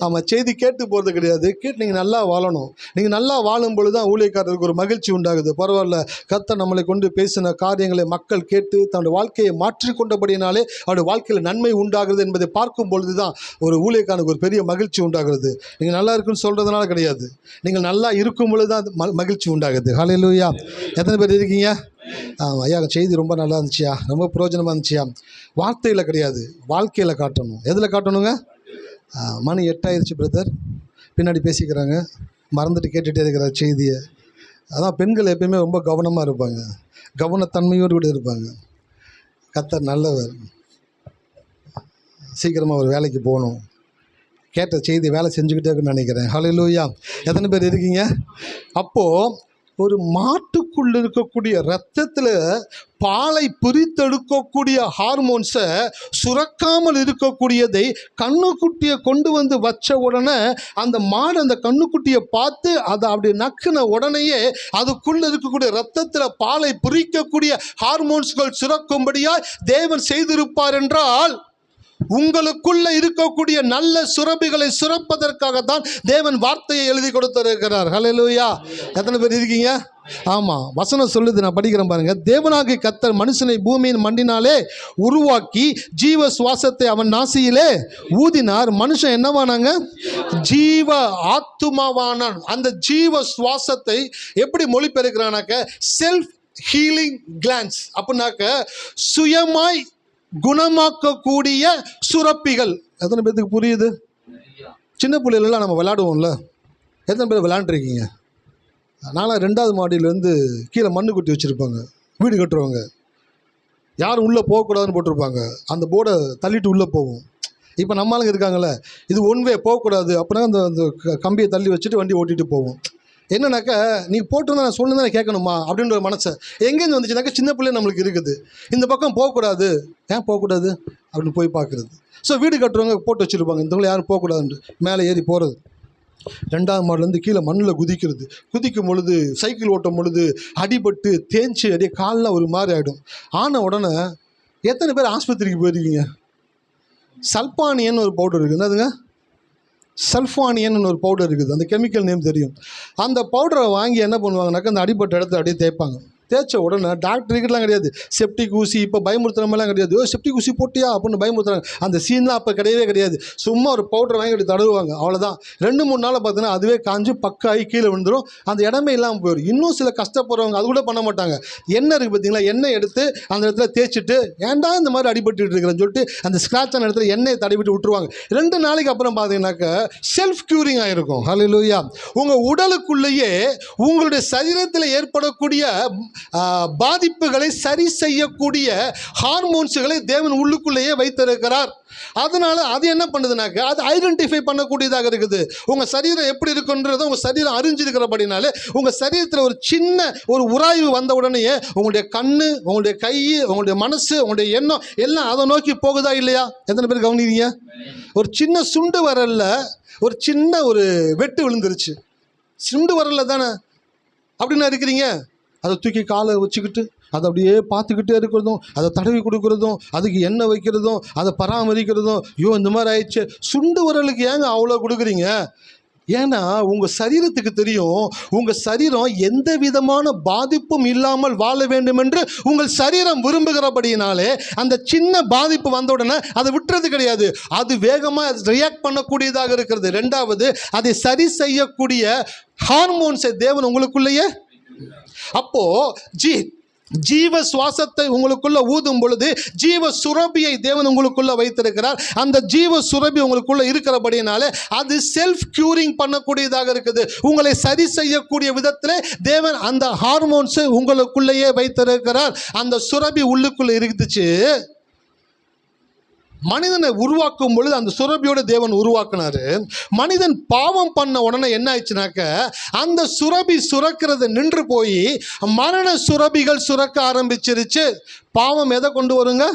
ஆமாம், செய்தி கேட்டு போகிறது கிடையாது, கேட்டு நீங்கள் நல்லா வாழணும். நீங்கள் நல்லா வாழும் பொழுது தான் ஊழியக்காரருக்கு ஒரு மகிழ்ச்சி உண்டாகுது. பரவாயில்ல, கர்த்தர் நம்மளை கொண்டு பேசின காரியங்களை மக்கள் கேட்டு தன்னுடைய வாழ்க்கையை மாற்றிக்கொண்டபடினாலே அவருடைய வாழ்க்கையில் நன்மை உண்டாகிறது என்பதை பார்க்கும் பொழுது தான் ஒரு ஊழியக்காரனுக்கு ஒரு பெரிய மகிழ்ச்சி உண்டாகிறது. நீங்கள் நல்லா இருக்குன்னு சொல்கிறதுனால கிடையாது, நீங்கள் நல்லா இருக்கும் பொழுது தான் மகிழ்ச்சி உண்டாகுது. ஹல்லேலூயா. எத்தனை பேர் இருக்கீங்க? ஐயா செய்தி ரொம்ப நல்லா இருந்துச்சியா, ரொம்ப பிரயோஜனமாக இருந்துச்சியா. வார்த்தையில் கிடையாது, வாழ்க்கையில் காட்டணும். எதில் காட்டணுங்க? மணி 8 ஆயிடுச்சு பிரதர், பின்னாடி பேசிக்கிறாங்க, மறந்துட்டு கேட்டுகிட்டே இருக்கிற செய்தியை. அதான் பெண்கள் எப்பயுமே ரொம்ப கவனமாக இருப்பாங்க, கவனத்தன்மையோடு கூட இருப்பாங்க. கர்த்தர் நல்லவர். சீக்கிரமாக ஒரு வேலைக்கு போகணும், கேட்ட செய்தி வேலை செஞ்சுக்கிட்டே இருக்குன்னு நினைக்கிறேன். ஹல்லேலூயா. எத்தனை பேர் இருக்கீங்க? அப்போது ஒரு மாட்டுக்குள்ளே இருக்கக்கூடிய இரத்தத்தில் பாலை பிரித்தெடுக்கக்கூடிய ஹார்மோன்ஸை சுரக்காமல் இருக்கக்கூடியதை கண்ணுக்குட்டியை கொண்டு வந்து வச்ச உடனே அந்த மாடு அந்த கண்ணுக்குட்டியை பார்த்து அதை அப்படி நக்குன உடனேயே அதுக்குள்ளே இருக்கக்கூடிய இரத்தத்தில் பாலை பிரிக்கக்கூடிய ஹார்மோன்ஸ்கள் சுரக்கும்படியாய் தேவன் செய்திருப்பார் என்றால் உங்களுக்குள்ள இருக்கக்கூடிய நல்ல சுரபிகளை சுரப்பதற்காகத்தான் தேவன் வார்த்தையை எழுதி கொடுத்திருக்கிறார். ஹல்லேலூயா. எத்தனை பேர் இருக்கீங்க? ஆமாம், வசனம் சொல்லுது, நான் படிக்கிறேன் பாருங்க. தேவனாகிய கர்த்தர் மனுஷனை பூமியின் மண்டினாலே உருவாக்கி ஜீவ சுவாசத்தை அவன் நாசியிலே ஊதினார். மனுஷன் என்னவானாங்க? ஜீவ ஆத்துமாவானான். அந்த ஜீவ சுவாசத்தை எப்படி மொழிபெயர்க்கிறானாக்க செல்ஃப் ஹீலிங் கிளான்ஸ் அப்படின்னாக்க சுயமாய் குணமாக்கக்கூடிய சுரப்பிகள். எத்தனை பேருக்கு புரியுது? சின்ன பிள்ளைகளெல்லாம் நம்ம விளையாடுவோம்ல, எத்தனை பேர் விளையாண்டுருக்கீங்க? நான்லாம் 2வது மாடியிலேருந்து கீழே மண்ணு கொட்டி வச்சுருப்பாங்க, வீடு கட்டுறவங்க யாரும் உள்ளே போகக்கூடாதுன்னு போட்டிருப்பாங்க. அந்த போர்டை தள்ளிட்டு உள்ளே போவோம். இப்போ நம்ம ஆளுங்க இருக்காங்களே, இது ஒன்வே போகக்கூடாது அப்படின்னா அந்த கம்பியை தள்ளி வச்சுட்டு வண்டி ஓட்டிகிட்டு போவோம். என்னன்னாக்கா நீ போட்டிருந்தா நான் சொன்னதான் நான் கேட்கணுமா அப்படின்ற ஒரு மனசை எங்கேருந்து வந்துச்சுனாக்கா சின்ன பிள்ளை நம்மளுக்கு இருக்குது. இந்த பக்கம் போகக்கூடாது, ஏன் போகக்கூடாது அப்படின்னு போய் பார்க்குறது. ஸோ வீடு கட்டுறவங்க போட்டு வச்சுருப்பாங்க, இந்த யாரும் போகக்கூடாதுன்ட்டு. மேலே ஏறி போகிறது, 2வது மாடிலேருந்து கீழே மண்ணில் குதிக்கிறது. குதிக்கும் பொழுது சைக்கிள் ஓட்டும் பொழுது அடிபட்டு தேய்ச்சி அப்படியே காலில் ஒரு மாதிரி ஆகிடும். ஆன உடனே எத்தனை பேர் ஆஸ்பத்திரிக்கு போயிருக்கீங்க? சல்பானியன்னு ஒரு பவுடர் இருக்குது, என்னதுங்க? சல்ஃபானியன் ஒரு பவுடர் இருக்குது, அந்த கெமிக்கல் நேம் தெரியும். அந்த பவுடரை வாங்கி என்ன பண்ணுவாங்கனாக்கா அந்த அடிப்பட்ட இடத்துல அப்படியே தேய்ப்பாங்க. தேய்ச்ச உடனே டாக்டருக்கெல்லாம் கிடையாது செப்டிக் ஊசி, இப்போ பயமுறுத்துறமெல்லாம் கிடையாது. செப்டிக் ஊசி போட்டியா அப்படின்னு பயமுறுத்துறாங்க. அந்த சீன்லாம் அப்போ கிடையவே கிடையாது. சும்மா ஒரு பவுடர் வாங்கி அப்படி தடவுவாங்க, அவ்வளோதான். 2-3 நாளில் பார்த்தீங்கன்னா அதுவே காஞ்சு பக்காகி கீழே விழுந்துடும், அந்த இடமே இல்லாமல் போயிடும். இன்னும் சில கஷ்டப்படுறவங்க அது கூட பண்ண மாட்டாங்க. எண்ணெய் இருக்குது பார்த்தீங்களா, எண்ணெய் எடுத்து அந்த இடத்துல தேய்ச்சிட்டு ஏன்டா இந்த மாதிரி அடிபட்டு இருக்கிறேன்னு சொல்லிட்டு அந்த ஸ்க்ராட்சான இடத்துல எண்ணெயை தடவிட்டு விட்டுருவாங்க. 2 நாளைக்கு அப்புறம் பார்த்தீங்கன்னாக்கா செல்ஃப் க்யூரிங் ஆகிருக்கும். ஹல்லேலூயா. உங்கள் உடலுக்குள்ளேயே உங்களுடைய சரீரத்தில் ஏற்படக்கூடிய பாதிப்புகளை சரி செய்யக்கூடிய ஹார்மோன்ஸுகளை தேவன் உள்ளுக்குள்ளேயே வைத்திருக்கிறார். அதனால அது என்ன பண்ணுதுனாக்கா அது ஐடென்டிஃபை பண்ணக்கூடியதாக இருக்குது. உங்கள் சரீரம் எப்படி இருக்குன்றதை உங்கள் சரீரம் அறிஞ்சிருக்கிறபடினாலே உங்கள் சரீரத்தில் ஒரு சின்ன ஒரு உராய்வு வந்த உடனேயே உங்களுடைய கண்ணு, உங்களுடைய கை, உங்களுடைய மனசு, உங்களுடைய எண்ணம் எல்லாம் அதை நோக்கி போகுதா இல்லையா? எத்தனை பேர் கவனிக்கிறீங்க? ஒரு சின்ன சுண்டு வரல்ல ஒரு சின்ன ஒரு வெட்டு விழுந்துருச்சு, சுண்டு வரல தானே அப்படின்னா இருக்கிறீங்க, அதை தூக்கி காலை வச்சுக்கிட்டு அதை அப்படியே பார்த்துக்கிட்டே இருக்கிறதும், அதை தடவி கொடுக்குறதும், அதுக்கு எண்ணெய் வைக்கிறதும், அதை பராமரிக்கிறதும். ஐயோ இந்த மாதிரி ஆயிடுச்சு. சுண்டு விரலுக்கு ஏங்க அவ்வளோ கொடுக்குறீங்க? ஏன்னா உங்கள் சரீரத்துக்கு தெரியும், உங்கள் சரீரம் எந்த விதமான பாதிப்பும் இல்லாமல் வாழ வேண்டும் என்று உங்கள் சரீரம் விரும்புகிறபடியினாலே அந்த சின்ன பாதிப்பு வந்த உடனே அதை விட்டுறது கிடையாது. அது வேகமாக ரியாக்ட் பண்ணக்கூடியதாக இருக்கிறது. ரெண்டாவது, அதை சரி செய்யக்கூடிய ஹார்மோன்ஸை தேவன் உங்களுக்குள்ளேயே, அப்போ ஜீவ சுவாசத்தை உங்களுக்குள்ள ஊதும் பொழுது ஜீவ சுரபியை தேவன் உங்களுக்குள்ள வைத்திருக்கிறார். அந்த ஜீவ சுரபி உங்களுக்குள்ள இருக்கிறபடினாலே அது செல்ஃப் கியூரிங் பண்ணக்கூடியதாக இருக்குது. உங்களை சரி செய்யக்கூடிய விதத்திலே தேவன் அந்த ஹார்மோன்ஸை உங்களுக்குள்ளேயே வைத்திருக்கிறார். அந்த சுரபி உள்ளுக்குள்ள இருந்துச்சு. மனிதனை உருவாக்கும் பொழுது அந்த சுரபியோட தேவன் உருவாக்குனாரு. மனிதன் பாவம் பண்ண உடனே என்ன ஆயிடுச்சுனாக்க அந்த சுரபி சுரக்கிறது நின்று போய் மரண சுரபிகள் சுரக்க ஆரம்பிச்சிருச்சு. பாவம் எதை கொண்டு வருங்க?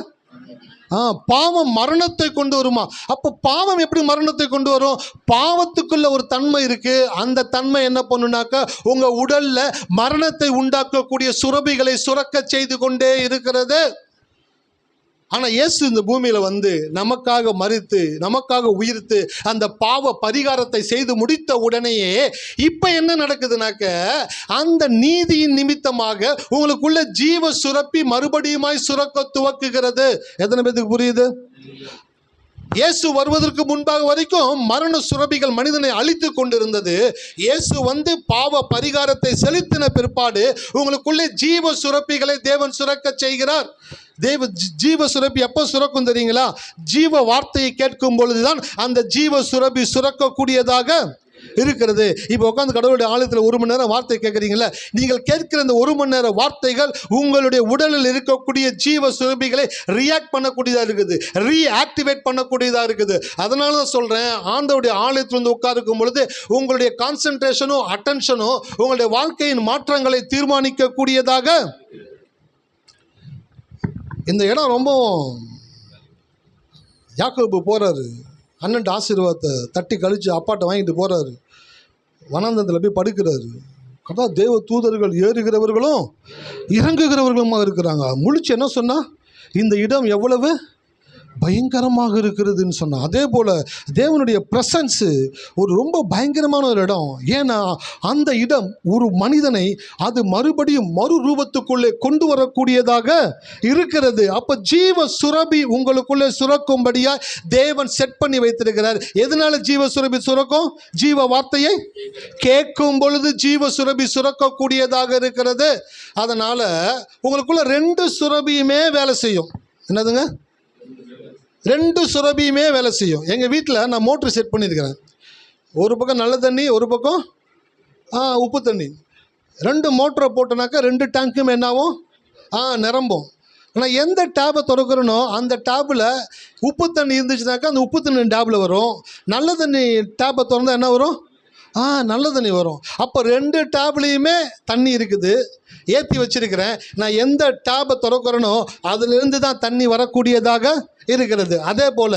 பாவம் மரணத்தை கொண்டு வருமா? அப்போ பாவம் எப்படி மரணத்தை கொண்டு வரும்? பாவத்துக்குள்ள ஒரு தன்மை இருக்கு. அந்த தன்மை என்ன பண்ணுனாக்கா உங்க உடல்ல மரணத்தை உண்டாக்கக்கூடிய சுரபிகளை சுரக்க செய்து கொண்டே இருக்கிறது. ஆனால் இயேசு இந்த பூமியில் வந்து நமக்காக மரித்து நமக்காக உயிர்த்து அந்த பாவ பரிகாரத்தை செய்து முடித்த உடனேயே இப்போ என்ன நடக்குதுனாக்க அந்த நீதியின் நிமித்தமாக உங்களுக்குள்ள ஜீவ சுரப்பி மறுபடியுமாய் சுரக்க துவக்குகிறது. எத்தனை பேருக்கு புரியுது? இயேசு வருவதற்கு முன்பாக வரைக்கும் மரண சுரபிகள் மனிதனை அழித்து கொண்டிருந்தது. இயேசு வந்து பாவ பரிகாரத்தை செலுத்தின பிற்பாடு உங்களுக்குள்ளே ஜீவ சுரப்பிகளை தேவன் சுரக்க செய்கிறார். ஜீவ சுரப்பி எப்போ சுரக்கும் தெரியுங்களா? ஜீவ வார்த்தையை கேட்கும் பொழுதுதான் அந்த ஜீவ சுரப்பி சுரக்கக்கூடியதாக இருக்கிறது. இப்போ உட்காந்து கடவுளுடைய ஆலயத்தில் 1 மணி நேரம் வார்த்தை கேட்குறீங்களா? நீங்கள் கேட்கிற இந்த 1 மணி நேரம் வார்த்தைகள் உங்களுடைய உடலில் இருக்கக்கூடிய ஜீவ சுரபிகளை ரியாக்ட் பண்ணக்கூடியதாக இருக்குது, ரீஆக்டிவேட் பண்ணக்கூடியதாக இருக்குது. அதனால தான் சொல்கிறேன், ஆண்டவருடைய ஆலயத்தில் வந்து உட்காருக்கும் பொழுது உங்களுடைய கான்சன்ட்ரேஷனும் அட்டென்ஷனும் உங்களுடைய வாழ்க்கையின் மாற்றங்களை தீர்மானிக்கக்கூடியதாக. இந்த இடம் ரொம்ப யாக்கோபு போகிறாரு, அண்ணன் ஆசீர்வாதத்தை தட்டி கழித்து அப்பாட்ட வாங்கிட்டு போகிறாரு. வனாந்தரத்தில் போய் படுக்கிறாரு. அதான் தேவ தூதர்கள் ஏறுகிறவர்களும் இறங்குகிறவர்களுமாக இருக்கிறாங்க. முழிச்சு என்ன சொன்னா, இந்த இடம் எவ்வளவு பயங்கரமாக இருக்கிறதுன்னு சொன்னான். அதே போல் தேவனுடைய ப்ரெசன்ஸு ஒரு ரொம்ப பயங்கரமான ஒரு இடம். ஏன்னா அந்த இடம் ஒரு மனிதனை அது மறுபடியும் மறு ரூபத்துக்குள்ளே கொண்டு வரக்கூடியதாக இருக்கிறது. அப்போ ஜீவ சுரபி உங்களுக்குள்ளே சுரக்கும்படியாக தேவன் செட் பண்ணி வைத்திருக்கிறார். எதனால ஜீவ சுரபி சுரக்கும்? ஜீவ வார்த்தையை கேட்கும் பொழுது ஜீவ சுரபி சுரக்கக்கூடியதாக இருக்கிறது. அதனால் உங்களுக்குள்ள 2 சுரபியுமே வேலை செய்யும். என்னதுங்க? 2 சுரபியுமே வேலை செய்யும். எங்கள் வீட்டில் நான் மோட்ரு செட் பண்ணியிருக்கிறேன். ஒரு பக்கம் நல்ல தண்ணி, ஒரு பக்கம் உப்பு தண்ணி. 2 மோட்டரை போட்டோனாக்கா 2 டேங்க்குமே என்னாகும்? நிரம்பும். ஆனால் எந்த டேப்பை திறக்கிறனோ அந்த டேப்பில் உப்பு தண்ணி இருந்துச்சுனாக்கா அந்த உப்பு தண்ணி டேப்பில் வரும். நல்ல தண்ணி டேப்பை திறந்தால் என்ன வரும்? நல்ல தண்ணி வரும். அப்போ 2 டேப்லேயுமே தண்ணி இருக்குது, ஏற்றி வச்சிருக்கிறேன். நான் எந்த டேப்பை திறக்கிறனோ அதிலிருந்து தான் தண்ணி வரக்கூடியதாக இருக்கிறது. அதே போல்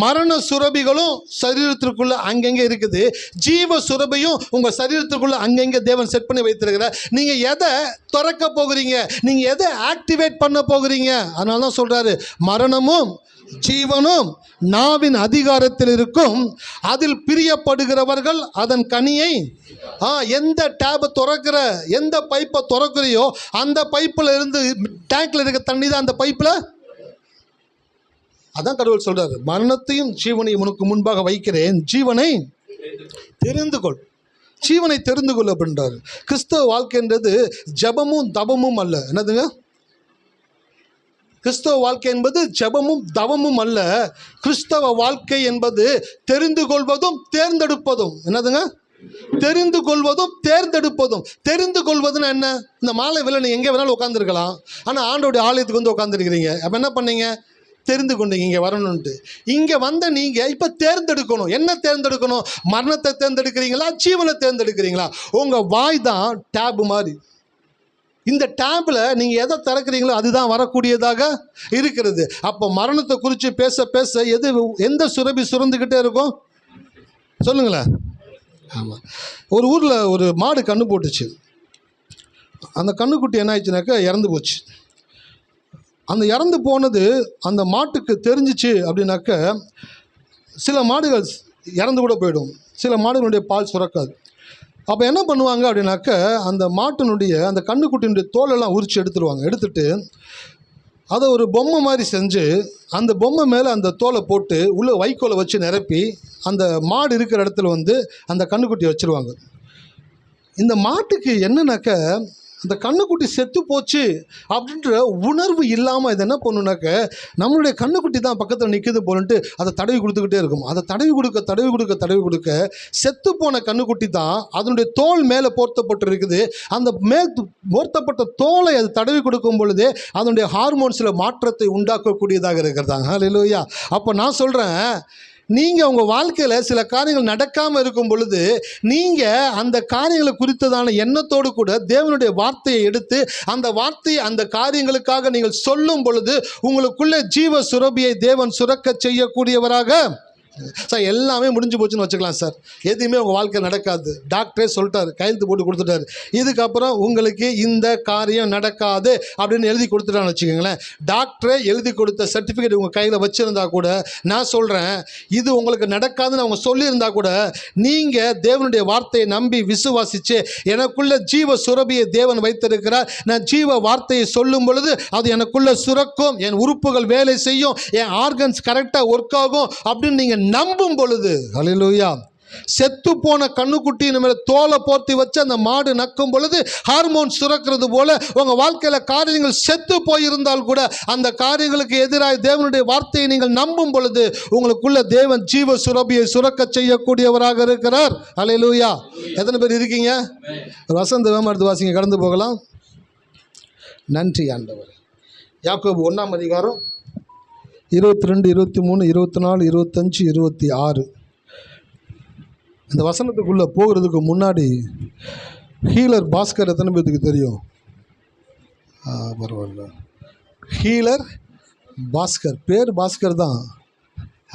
மரண சுரபிகளும் சரீரத்திற்குள்ளே அங்கங்கே இருக்குது. ஜீவ சுரபியும் உங்கள் சரீரத்திற்குள்ளே அங்கங்கே தேவன் செட் பண்ணி வைத்திருக்கிறார். நீங்கள் எதை திறக்க போகிறீங்க, நீங்கள் எதை ஆக்டிவேட் பண்ண போகிறீங்க. அதனால தான் சொல்கிறாரு, மரணமும் ஜீவனும் நாவின் அதிகாரத்தில் இருக்கும், அதில் பிரியப்படுகிறவர்கள் அதன் கனியை. எந்த டேப்பை திறக்கிற, எந்த பைப்பை திறக்கிறையோ அந்த பைப்பில் இருந்து டேங்க்ல இருக்க தண்ணி தான் அந்த பைப்பில். அதான் கடவுள் சொல்றாரு, மரணத்தையும் ஜீவனையும் உனக்கு முன்பாக வைக்கிறேன், ஜீவனை தெரிந்து கொள். ஜீவனை தெரிந்து கொள் அப்படின்றாரு. கிறிஸ்தவ வாழ்க்கைன்றது ஜபமும் தபமும் அல்ல. என்னதுங்க? கிறிஸ்தவ வாழ்க்கை என்பது ஜபமும் தவமும் அல்ல. கிறிஸ்தவ வாழ்க்கை என்பது தெரிந்து கொள்வதும் தேர்ந்தெடுப்பதும். என்னதுங்க? தெரிந்து கொள்வதும் தேர்ந்தெடுப்பதும். தெரிந்து கொள்வதுன்னா என்ன? இந்த மாலை வேளை நீங்கள் எங்கே வேணாலும் உட்காந்துருக்கலாம், ஆனால் ஆண்டோடைய ஆலயத்துக்கு வந்து உட்காந்துருக்கிறீங்க. அப்போ என்ன பண்ணீங்க? தெரிந்து கொண்டீங்க இங்கே வரணுன்ட்டு. இங்கே வந்த நீங்கள் இப்போ தேர்ந்தெடுக்கணும். என்ன தேர்ந்தெடுக்கணும்? மரணத்தை தேர்ந்தெடுக்கிறீங்களா, ஜீவனை தேர்ந்தெடுக்கிறீங்களா? உங்கள் வாய் தான் டேப் மாதிரி. இந்த டேப்பில் நீங்கள் எதை திறக்கிறீங்களோ அதுதான் வரக்கூடியதாக இருக்கிறது. அப்போ மரணத்தை குறித்து பேச பேச எந்த சுரபி சுரந்துக்கிட்டே இருக்கும் சொல்லுங்களேன். ஆமாம். ஒரு ஊரில் ஒரு மாடு கன்று போட்டுச்சு. அந்த கன்றுக்குட்டி என்ன ஆயிடுச்சுனாக்கா இறந்து போச்சு. அந்த இறந்து போனது அந்த மாட்டுக்கு தெரிஞ்சிச்சு அப்படின்னாக்க சில மாடுகள் இறந்து கூட போயிடும், சில மாடுகளுடைய பால் சுரக்காது. அப்போ என்ன பண்ணுவாங்க அப்படின்னாக்க அந்த மாட்டினுடைய அந்த கன்றுக்குட்டியினுடைய தோலெல்லாம் உரித்து எடுத்துருவாங்க. எடுத்துட்டு அதை ஒரு பொம்மை மாதிரி செஞ்சு அந்த பொம்மை மேலே அந்த தோலை போட்டு உள்ளே வைக்கோலை வச்சு நிரப்பி அந்த மாடு இருக்கிற இடத்துல அந்த கன்றுக்குட்டியை வச்சுருவாங்க. இந்த மாட்டுக்கு என்னன்னாக்க அந்த கன்றுக்குட்டி செத்து போச்சு அப்படின்ற உணர்வு இல்லாமல் இது என்ன பண்ணுனாக்க நம்மளுடைய கன்றுக்குட்டி தான் பக்கத்தில் நிற்கிது போலன்ட்டு அதை தடவி கொடுத்துக்கிட்டே இருக்கும். அதை தடவி கொடுக்க செத்து போன கன்றுக்குட்டி தான் அதனுடைய தோல் மேலே போர்த்தப்பட்டு இருக்குது. அந்த போர்த்தப்பட்ட தோலை அது தடவி கொடுக்கும் பொழுதே அதனுடைய ஹார்மோன்ஸில் மாற்றத்தை உண்டாக்கக்கூடியதாக இருக்கிறதாங்க. ஹல்லேலூயா. அப்போ நான் சொல்கிறேன், நீங்கள் உங்கள் வாழ்க்கையில் சில காரியங்கள் நடக்காமல் இருக்கும் பொழுது நீங்கள் அந்த காரியங்களை குறித்ததான எண்ணத்தோடு கூட தேவனுடைய வார்த்தையை எடுத்து அந்த வார்த்தையை அந்த காரியங்களுக்காக நீங்கள் சொல்லும் பொழுது உங்களுக்குள்ளே ஜீவ சுரபியை தேவன் சுரக்க செய்யக்கூடியவராக சார். எல்லாமே முடிஞ்சு போச்சுன்னு வச்சுக்கலாம் சார். எதுவுமே உங்கள் வாழ்க்கை நடக்காது. டாக்டரே சொல்லிட்டார், கையெழுத்து போட்டு கொடுத்துட்டாரு, இதுக்கப்புறம் உங்களுக்கு இந்த காரியம் நடக்காது அப்படின்னு எழுதி கொடுத்துட்டான்னு வச்சுக்கோங்களேன். டாக்டரே எழுதி கொடுத்த சர்டிஃபிகேட் உங்கள் கையில் வச்சுருந்தா கூட நான் சொல்கிறேன், இது உங்களுக்கு நடக்காதுன்னு அவங்க சொல்லியிருந்தா கூட நீங்கள் தேவனுடைய வார்த்தையை நம்பி விசுவாசித்து எனக்குள்ள ஜீவ சுரபியை தேவன் வைத்திருக்கிறார், நான் ஜீவ வார்த்தையை சொல்லும் பொழுது அது எனக்குள்ள சுரக்கும், என் உறுப்புகள் வேலை செய்யும், என் ஆர்கன்ஸ் கரெக்டாக ஒர்க் ஆகும் அப்படின்னு நீங்கள் நம்பும் பொழுது, ஹல்லேலூயா, செத்து போன கண்ணுக்குட்டியின் மேலே தோலை போர்த்தி வச்சு அந்த மாடு நக்கும் பொழுது ஹார்மோன் சுரக்கிறது போல உங்கள் வாழ்க்கையில் காரியங்கள் செத்து போயிருந்தால் கூட அந்த காரியங்களுக்கு எதிராக தேவனுடைய வார்த்தையை நீங்கள் நம்பும் பொழுது உங்களுக்குள்ள தேவன் ஜீவ சுரபியை சுரக்க செய்யக்கூடியவராக இருக்கிறார். ஹல்லேலூயா. எத்தனை பேர் இருக்கீங்க? வசந்த வேமாடுத்து வாசிங்க, கடந்து போகலாம். நன்றி ஆண்டவர். யாக்கோபு 1ஆம் அதிகாரம் 22, 23, 24, 25, 26 இந்த வசனத்துக்குள்ளே போகிறதுக்கு முன்னாடி ஹீலர் பாஸ்கர் எத்தனை பேருக்கு தெரியும்? பரவாயில்ல. ஹீலர் பாஸ்கர், பேர் பாஸ்கர் தான்.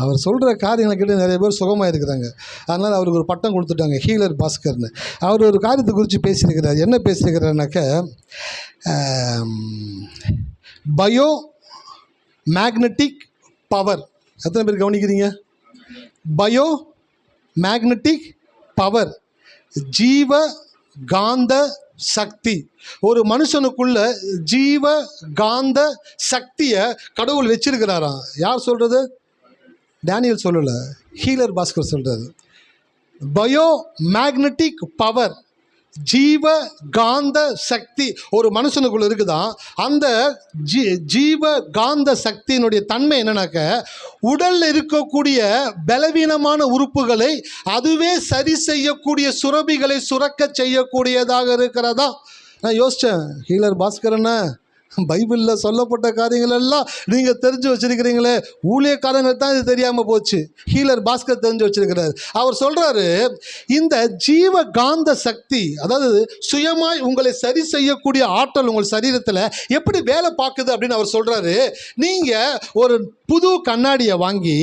அவர் சொல்கிற காரியங்களை கேட்டு நிறைய பேர் சுகமாக இருக்கிறாங்க. அதனால் அவருக்கு ஒரு பட்டம் கொடுத்துட்டாங்க, ஹீலர் பாஸ்கர்னு. அவர் ஒரு காரியத்தை குறித்து பேசியிருக்கிறார். என்ன பேசியிருக்கிறாருனாக்க, பயோ மேக்னட்டிக் பவர். எத்தனை பேர் கவனிக்கிறீங்க? பயோ மேக்னட்டிக் பவர், ஜீவ காந்த சக்தி. ஒரு மனுஷனுக்குள்ள ஜீவ காந்த சக்தியை கடவுள் வச்சிருக்கிறாராம். யார் சொல்கிறது? டேனியல் சொல்லலை, ஹீலர் பாஸ்கர் சொல்கிறாரு. பயோ மேக்னட்டிக் பவர், ஜீவ காந்த சக்தி ஒரு மனுஷனுக்குள்ள இருக்குதான். அந்த ஜீவ காந்த சக்தியினுடைய தன்மை என்னன்னாக்க, உடலில் இருக்கக்கூடிய பலவீனமான உறுப்புகளை அதுவே சரி செய்யக்கூடிய சுரபிகளை சுரக்க செய்யக்கூடியதாக இருக்கிறதா. நான் யோசித்தேன், ஹீலர் பாஸ்கரண்ணா பைபிளில் சொல்லப்பட்ட காரியங்கள் எல்லாம் நீங்கள் தெரிஞ்சு வச்சுருக்கிறீங்களே, ஊழியக்காரங்கள் தான் இது தெரியாமல் போச்சு. ஹீலர் பாஸ்கர் தெரிஞ்சு வச்சுருக்கிறார். அவர் சொல்கிறாரு, இந்த ஜீவ காந்த சக்தி, அதாவது சுயமாய் உங்களை சரி செய்யக்கூடிய ஆற்றல் உங்கள் சரீரத்தில் எப்படி வேலை பார்க்குது அப்படின்னு அவர் சொல்கிறாரு. நீங்கள் ஒரு புது கண்ணாடியை வாங்கி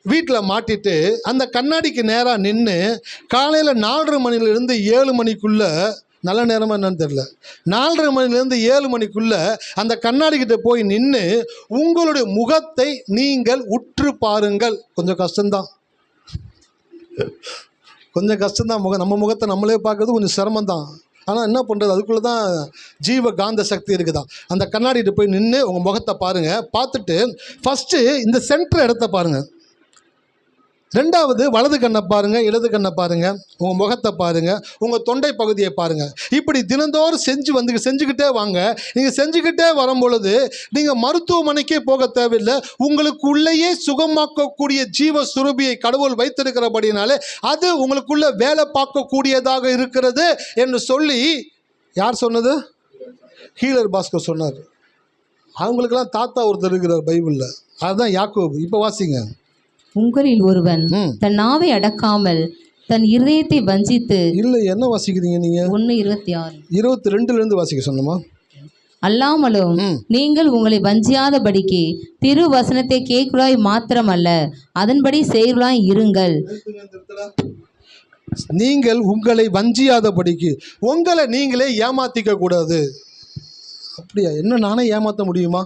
வீட்டில் மாட்டிட்டு அந்த கண்ணாடிக்கு நேராக நின்று காலையில் 4:30 மணிலேருந்து 7 மணிக்குள்ளே, நல்ல நேரமாக என்னன்னு தெரியல, 4:30 மணிலேருந்து 7 மணிக்குள்ளே அந்த கண்ணாடிக்கிட்ட போய் நின்று உங்களுடைய முகத்தை நீங்கள் உற்று பாருங்கள். கொஞ்சம் கஷ்டம்தான், நம்ம முகத்தை நம்மளே பார்க்கறது கொஞ்சம் சிரமம்தான். ஆனால் என்ன பண்ணுறது, அதுக்குள்ளே தான் ஜீவ காந்த சக்தி இருக்குதான். அந்த கண்ணாடிக்கிட்ட போய் நின்று உங்கள் முகத்தை பாருங்கள். பார்த்துட்டு ஃபஸ்ட்டு இந்த சென்டர் இடத்த பாருங்கள். ரெண்டாவது வலது கண்ணை பாருங்கள், இடது கண்ணை பாருங்கள், உங்கள் முகத்தை பாருங்கள், உங்கள் தொண்டை பகுதியை பாருங்கள். இப்படி தினந்தோறும் செஞ்சுக்கிட்டே வாங்க. நீங்கள் செஞ்சுக்கிட்டே வரும்பொழுது நீங்கள் மருத்துவமனைக்கே போக தேவையில்லை. உங்களுக்குள்ளேயே சுகமாக்கக்கூடிய ஜீவ சுரபியை கடவுள் வைத்திருக்கிறபடினாலே அது உங்களுக்குள்ளே வேலை பார்க்கக்கூடியதாக இருக்கிறது என்று சொல்லி, யார் சொன்னது? ஹீலர் பாஸ்கர் சொன்னார். அவங்களுக்கெல்லாம் தாத்தா ஒருத்தர் இருக்கிறார் பைபிளில், அதுதான் யாக்கோபு. இப்போ வாசிங்க. உங்களில் ஒருவன் தன் நாவை அடக்காமல் தன் இருதயத்தை வஞ்சித்து. இல்லை, என்ன வாசிக்கிறீங்க நீங்க? 1:26 22 வாசிக்க சொன்னமா? அல்லாமலும் நீங்கள் உங்களை வஞ்சியாதபடிக்கு திரு வசனத்தை கேட்குறாய் மாத்திரமல்ல, அதன்படி செய்கிறாய் இருங்கள். நீங்கள் உங்களை வஞ்சியாதபடிக்கு. உங்களை நீங்களே ஏமாற்றிக்க கூடாது. அப்படியா? என்ன நானே ஏமாற்ற முடியுமா?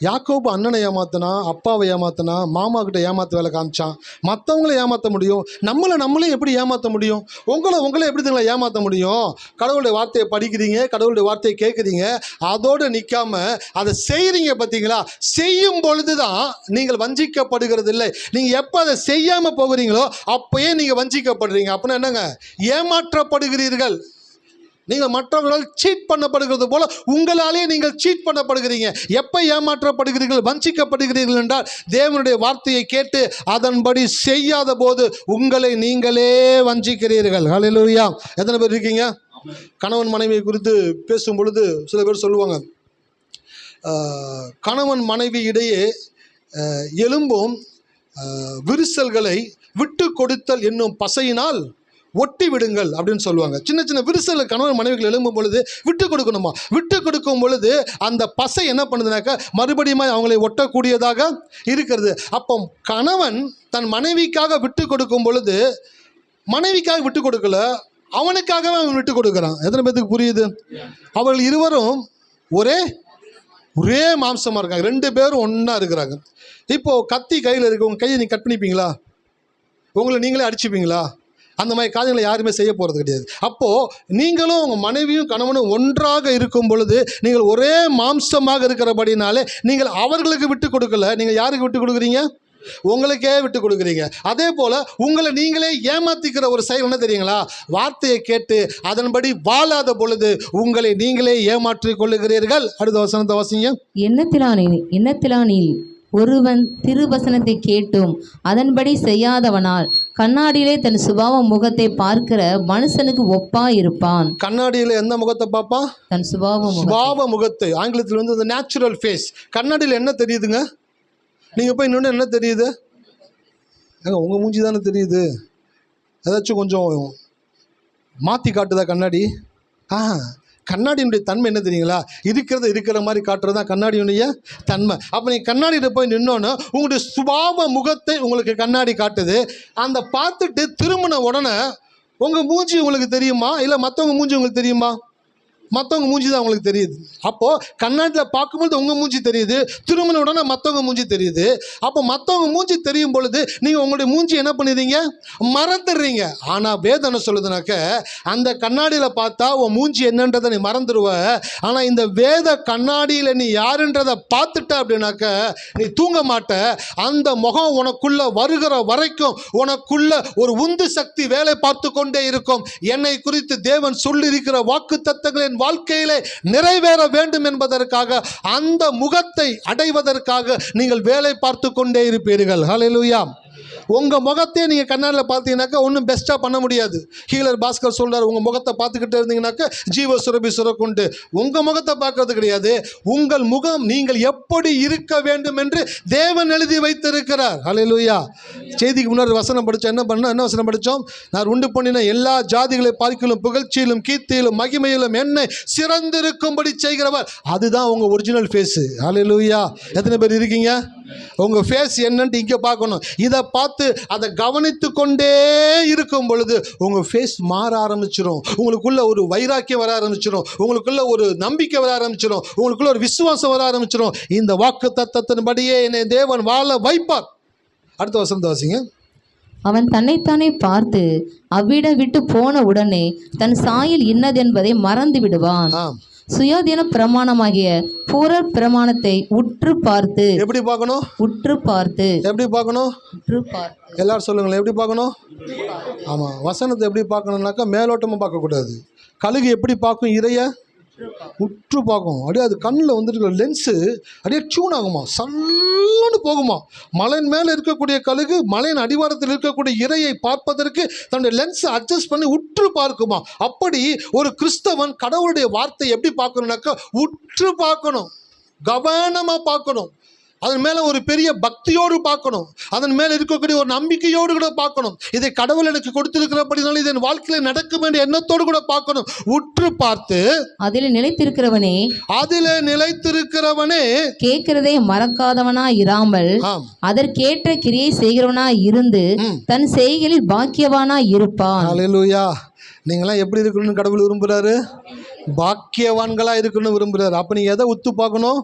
யாக்கோபு அண்ணனை ஏமாத்தினா, அப்பாவை ஏமாத்தினா, மாமா கிட்ட ஏமாற்ற வேலை காமிச்சான். மற்றவங்கள ஏமாற்ற முடியும், நம்மளே எப்படி ஏமாற்ற முடியும்? உங்களை எப்படி தான் ஏமாற்ற முடியும்? கடவுளுடைய வார்த்தையை படிக்கிறீங்க, கடவுளுடைய வார்த்தையை கேட்குறீங்க, அதோடு நிற்காம அதை செய்கிறீங்க. பார்த்தீங்களா? செய்யும் பொழுது தான் நீங்கள் வஞ்சிக்கப்படுகிறது இல்லை. நீங்கள் எப்போ அதை செய்யாமல் போகிறீங்களோ அப்போயே நீங்கள் வஞ்சிக்கப்படுறீங்க. அப்படின்னா என்னங்க? ஏமாற்றப்படுகிறீர்கள். நீங்கள் மற்றவர்களால் சீட் பண்ணப்படுகிறது போல உங்களாலே நீங்கள் சீட் பண்ணப்படுகிறீங்க. எப்போ ஏமாற்றப்படுகிறீர்கள், வஞ்சிக்கப்படுகிறீர்கள் என்றால் தேவனுடைய வார்த்தையை கேட்டு அதன்படி செய்யாத போது உங்களை நீங்களே வஞ்சிக்கிறீர்கள். ஹல்லேலூயா. எத்தனை பேர் இருக்கீங்க? கணவன் மனைவியை குறித்து பேசும் பொழுது சில பேர் சொல்லுவாங்க, கணவன் மனைவி இடையே எலும்பும் விரிசல்களை விட்டு கொடுத்தல் என்னும் பசையினால் ஒட்டி விடுங்கள் அப்படின்னு சொல்லுவாங்க. சின்ன சின்ன விரிசல் கணவன் மனைவிகள் எழும்பும் பொழுது விட்டு கொடுக்கணுமா? விட்டு கொடுக்கும் பொழுது அந்த பசை என்ன பண்ணுதுனாக்கா மறுபடியும் அவங்களை ஒட்டக்கூடியதாக இருக்கிறது. அப்போ கணவன் தன் மனைவிக்காக விட்டு கொடுக்கும் பொழுது மனைவிக்காக விட்டு கொடுக்கல, அவனுக்காகவே அவன் விட்டு கொடுக்குறான். எத்தனை பேருக்கு புரியுது? அவர்கள் இருவரும் ஒரே மாம்சமாக இருக்காங்க, 2 பேரும் ஒன்றா இருக்கிறாங்க. இப்போது கத்தி கையில் இருக்கு, உங்கள் கையை நீங்கள் கட் பண்ணிப்பீங்களா? உங்களை நீங்களே அடிச்சுப்பீங்களா? அந்த மாதிரி காரியங்களை யாருமே செய்ய போகிறது கிடையாது. அப்போது நீங்களும் உங்கள் மனைவியும் கணவனும் ஒன்றாக இருக்கும் பொழுது நீங்கள் ஒரே மாம்சமாக இருக்கிறபடினாலே நீங்கள் அவர்களுக்கு விட்டு கொடுக்கல, நீங்கள் யாருக்கு விட்டு கொடுக்குறீங்க? உங்களுக்கே விட்டு கொடுக்குறீங்க. அதே போல் உங்களை நீங்களே ஏமாற்றிக்கிற ஒரு செயல் என்ன தெரியுங்களா? வார்த்தையை கேட்டு அதன்படி வாழாத பொழுது உங்களை நீங்களே ஏமாற்றிக் கொள்ளுகிறீர்கள். அடுத்த வசனத்தை வாசிங்க. எண்ணத்திலானில் ஒருவன் திருவசனத்தை கேட்டும் அதன்படி செய்யாதவனால் கண்ணாடியிலே தன் சுபாவ முகத்தை பார்க்கிற மனுஷனுக்கு ஒப்பா இருப்பான். கண்ணாடியில் எந்த முகத்தை பார்ப்பான்? தன் சுபாவ முகத்தை. ஆங்கிலத்தில் வந்து நேச்சுரல் ஃபேஸ். கண்ணாடியில் என்ன தெரியுதுங்க? நீங்கள் போய் இன்னொன்று என்ன தெரியுது? உங்கள் மூஞ்சி தானே தெரியுது. ஏதாச்சும் கொஞ்சம் மாற்றி காட்டுதா கண்ணாடி? கண்ணாடியினுடைய தன்மை என்ன தெரியுங்களா? இருக்கிற மாதிரி காட்டுறது தான் கண்ணாடியுடைய தன்மை. அப்போ நீங்கள் கண்ணாடியில் போய் நின்னோன்னு உங்களுடைய சுபாவ முகத்தை உங்களுக்கு கண்ணாடி காட்டுது. அந்த பார்த்துட்டு திரும்பின உடனே உங்கள் மூஞ்சி உங்களுக்கு தெரியுமா, இல்லை மற்றவங்க மூஞ்சி உங்களுக்கு தெரியுமா? மற்றவங்க மூஞ்சி தான் உங்களுக்கு தெரியுது. அப்போது கண்ணாடியில் பார்க்கும்போது உங்கள் மூஞ்சி தெரியுது, திரும்பின உடனே மற்றவங்க மூஞ்சி தெரியுது. அப்போ மற்றவங்க மூஞ்சி தெரியும் பொழுது நீங்கள் உங்களுடைய மூஞ்சி என்ன பண்ணிடுறீங்க? மறந்துடுறீங்க. ஆனால் வேதம் என்ன சொல்லுதுனாக்க, அந்த கண்ணாடியில் பார்த்தா உன் மூஞ்சி என்னன்றதை நீ மறந்துடுவ. ஆனால் இந்த வேத கண்ணாடியில் நீ யாருன்றதை பார்த்துட்ட அப்படின்னாக்க நீ தூங்க மாட்ட. அந்த முகம் உனக்குள்ள வருகிற வரைக்கும் உனக்குள்ள ஒரு உந்து சக்தி வேலை பார்த்து கொண்டே இருக்கும். என்னை குறித்து தேவன் சொல்லியிருக்கிற வாக்கு தத்தங்களை வாழ்க்கையிலே நிறைவேற வேண்டும் என்பதற்காக அந்த முகத்தை அடைவதற்காக நீங்கள் வேலை பார்த்து கொண்டே இருப்பீர்கள். ஹல்லேலூயா. உங்கள் முகத்தையே நீங்கள் கண்ணாடியில் பார்த்தீங்கன்னாக்கா ஒன்றும் பெஸ்ட்டாக பண்ண முடியாது. ஹீலர் பாஸ்கர் சொல்கிறார், உங்கள் முகத்தை பார்த்துக்கிட்டே இருந்தீங்கன்னாக்கா ஜீவ சுரபி சுரக்குண்டு. உங்கள் முகத்தை பார்க்கறது கிடையாது, உங்கள் முகம் நீங்கள் எப்படி இருக்க வேண்டும் என்று தேவன் எழுதி வைத்திருக்கிறார். ஹல்லேலூயா. செய்திக்கு முன்னாடி வசனம் படித்தோம். என்ன வசனம் படித்தோம்? நான் உண்டு பண்ணின எல்லா ஜாதிகளை பார்க்கிலும் புகழ்ச்சியிலும் கீர்த்தியிலும் மகிமையிலும் என்னை சிறந்திருக்கும்படி செய்கிறவர். அதுதான் உங்கள் ஒரிஜினல் ஃபேஸு. ஹல்லேலூயா. எத்தனை பேர் இருக்கீங்க? உங்கள் ஃபேஸ் என்னன்ட்டு இங்கே பார்க்கணும். இதை பார்த்து அதை கவனித்து கொண்டே இருக்கும் பொழுது உங்கள் ஃபேஸ் மாற ஆரம்பிச்சிடும். உங்களுக்குள்ள ஒரு வைராக்கியம் வர ஆரம்பிச்சிடும், உங்களுக்குள்ள ஒரு நம்பிக்கை வர ஆரம்பிச்சிடும், உங்களுக்குள்ள ஒரு விசுவாசம் வர ஆரம்பிச்சிடும். இந்த வாக்கு தத்தத்தின்படியே என்னை தேவன் வாழ வைப்பார். அடுத்த வசனத்தை வாசிங்க. அவன் தன்னைத்தானே பார்த்து அவ்விடம் விட்டு போன உடனே தன் சாயல் இன்னதென்பதை மறந்து விடுவான். சுயாதீன பிரமாணமாகிய பூர பிரமாணத்தை உற்று பார்த்து. எப்படி பார்க்கணும்? உற்று பார்த்து. எப்படி பார்க்கணும்? உற்று பார்த்து. எல்லாரும் சொல்லுங்களேன், எப்படி பார்க்கணும்? ஆமாம், வசனத்தை எப்படி பார்க்கணும்னாக்கா மேலோட்டமாக பார்க்கக்கூடாது. கழுகு எப்படி பார்க்கும்? இறைய உற்று பார்க்கும். அப்படியே அது கண்ணில் வந்துட்டு லென்ஸு அப்படியே டியூன் ஆகுமா, சல்லுன்னு போகுமா. மலையின் மேலே இருக்கக்கூடிய கழுகு மலையின் அடிவாரத்தில் இருக்கக்கூடிய இறையை பார்ப்பதற்கு தன்னுடைய லென்ஸை அட்ஜஸ்ட் பண்ணி உற்று பார்க்குமா. அப்படி ஒரு கிறிஸ்தவன் கடவுளுடைய வார்த்தை எப்படி பார்க்கணும்னாக்கா உற்று பார்க்கணும், கவனமாக பார்க்கணும். அதன் மேலே ஒரு பெரிய பக்தியோடு பார்க்கணும். அதன் மேலே இருக்கக்கூடிய ஒரு நம்பிக்கையோடு கூட பார்க்கணும். இதை கடவுள் எனக்கு கொடுத்திருக்கிறபடினால இது என் வாழ்க்கையில் நடக்கும் என்ற எண்ணத்தோடு கூட பார்க்கணும். உற்று பார்த்து அதில் நிலைத்திருக்கிறவனே கேட்கிறதை மறக்காதவனா இராமல் அதற்கேற்ற கிரியை செய்கிறவனா இருந்து தன் செய்களில் பாக்கியவானா இருப்பான். அல்லேலூயா. நீங்களாம் எப்படி இருக்கணும்னு கடவுள் விரும்புகிறாரு? பாக்கியவான்களாக இருக்கணும்னு விரும்புகிறாரு. அப்போ நீங்கள் எதை உத்து பார்க்கணும்?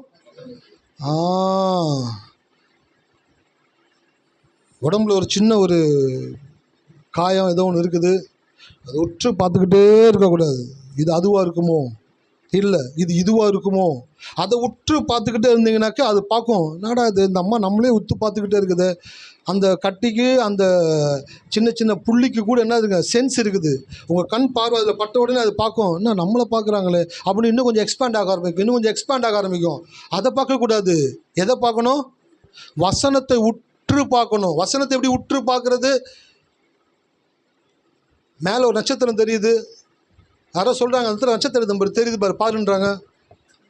உடம்புல ஒரு சின்ன ஒரு காயம் ஏதோ ஒன்று இருக்குது, அதை உற்று பார்த்துக்கிட்டே இருக்கக்கூடாது. இது அதுவாக இருக்குமோ, இல்லை இது இதுவாக இருக்குமோ, அதை உற்று பார்த்துக்கிட்டே இருந்தீங்கன்னாக்கா அது பார்க்கும், என்னடா இது இந்த அம்மா நம்மளே உத்து பார்த்துக்கிட்டே இருக்குது. அந்த கட்டிக்கு அந்த சின்ன சின்ன புள்ளிக்கு கூட என்ன இருக்குங்க, சென்ஸ் இருக்குது. உங்கள் கண் பார்வை அதில் பட்ட உடனே அது பார்க்கும், என்ன நம்மளை பார்க்குறாங்களே அப்படின்னு இன்னும் கொஞ்சம் எக்ஸ்பேண்ட் ஆக ஆரம்பிக்கும். அதை பார்க்கக்கூடாது. எதை பார்க்கணும்? வசனத்தை உற்று பார்க்கணும். வசனத்தை எப்படி உற்று பார்க்கறது? மேலே ஒரு நட்சத்திரம் தெரியுது, யாரோ சொல்கிறாங்க அந்த நட்சத்திரம் தெரியுது பாரு, பாருன்றாங்க.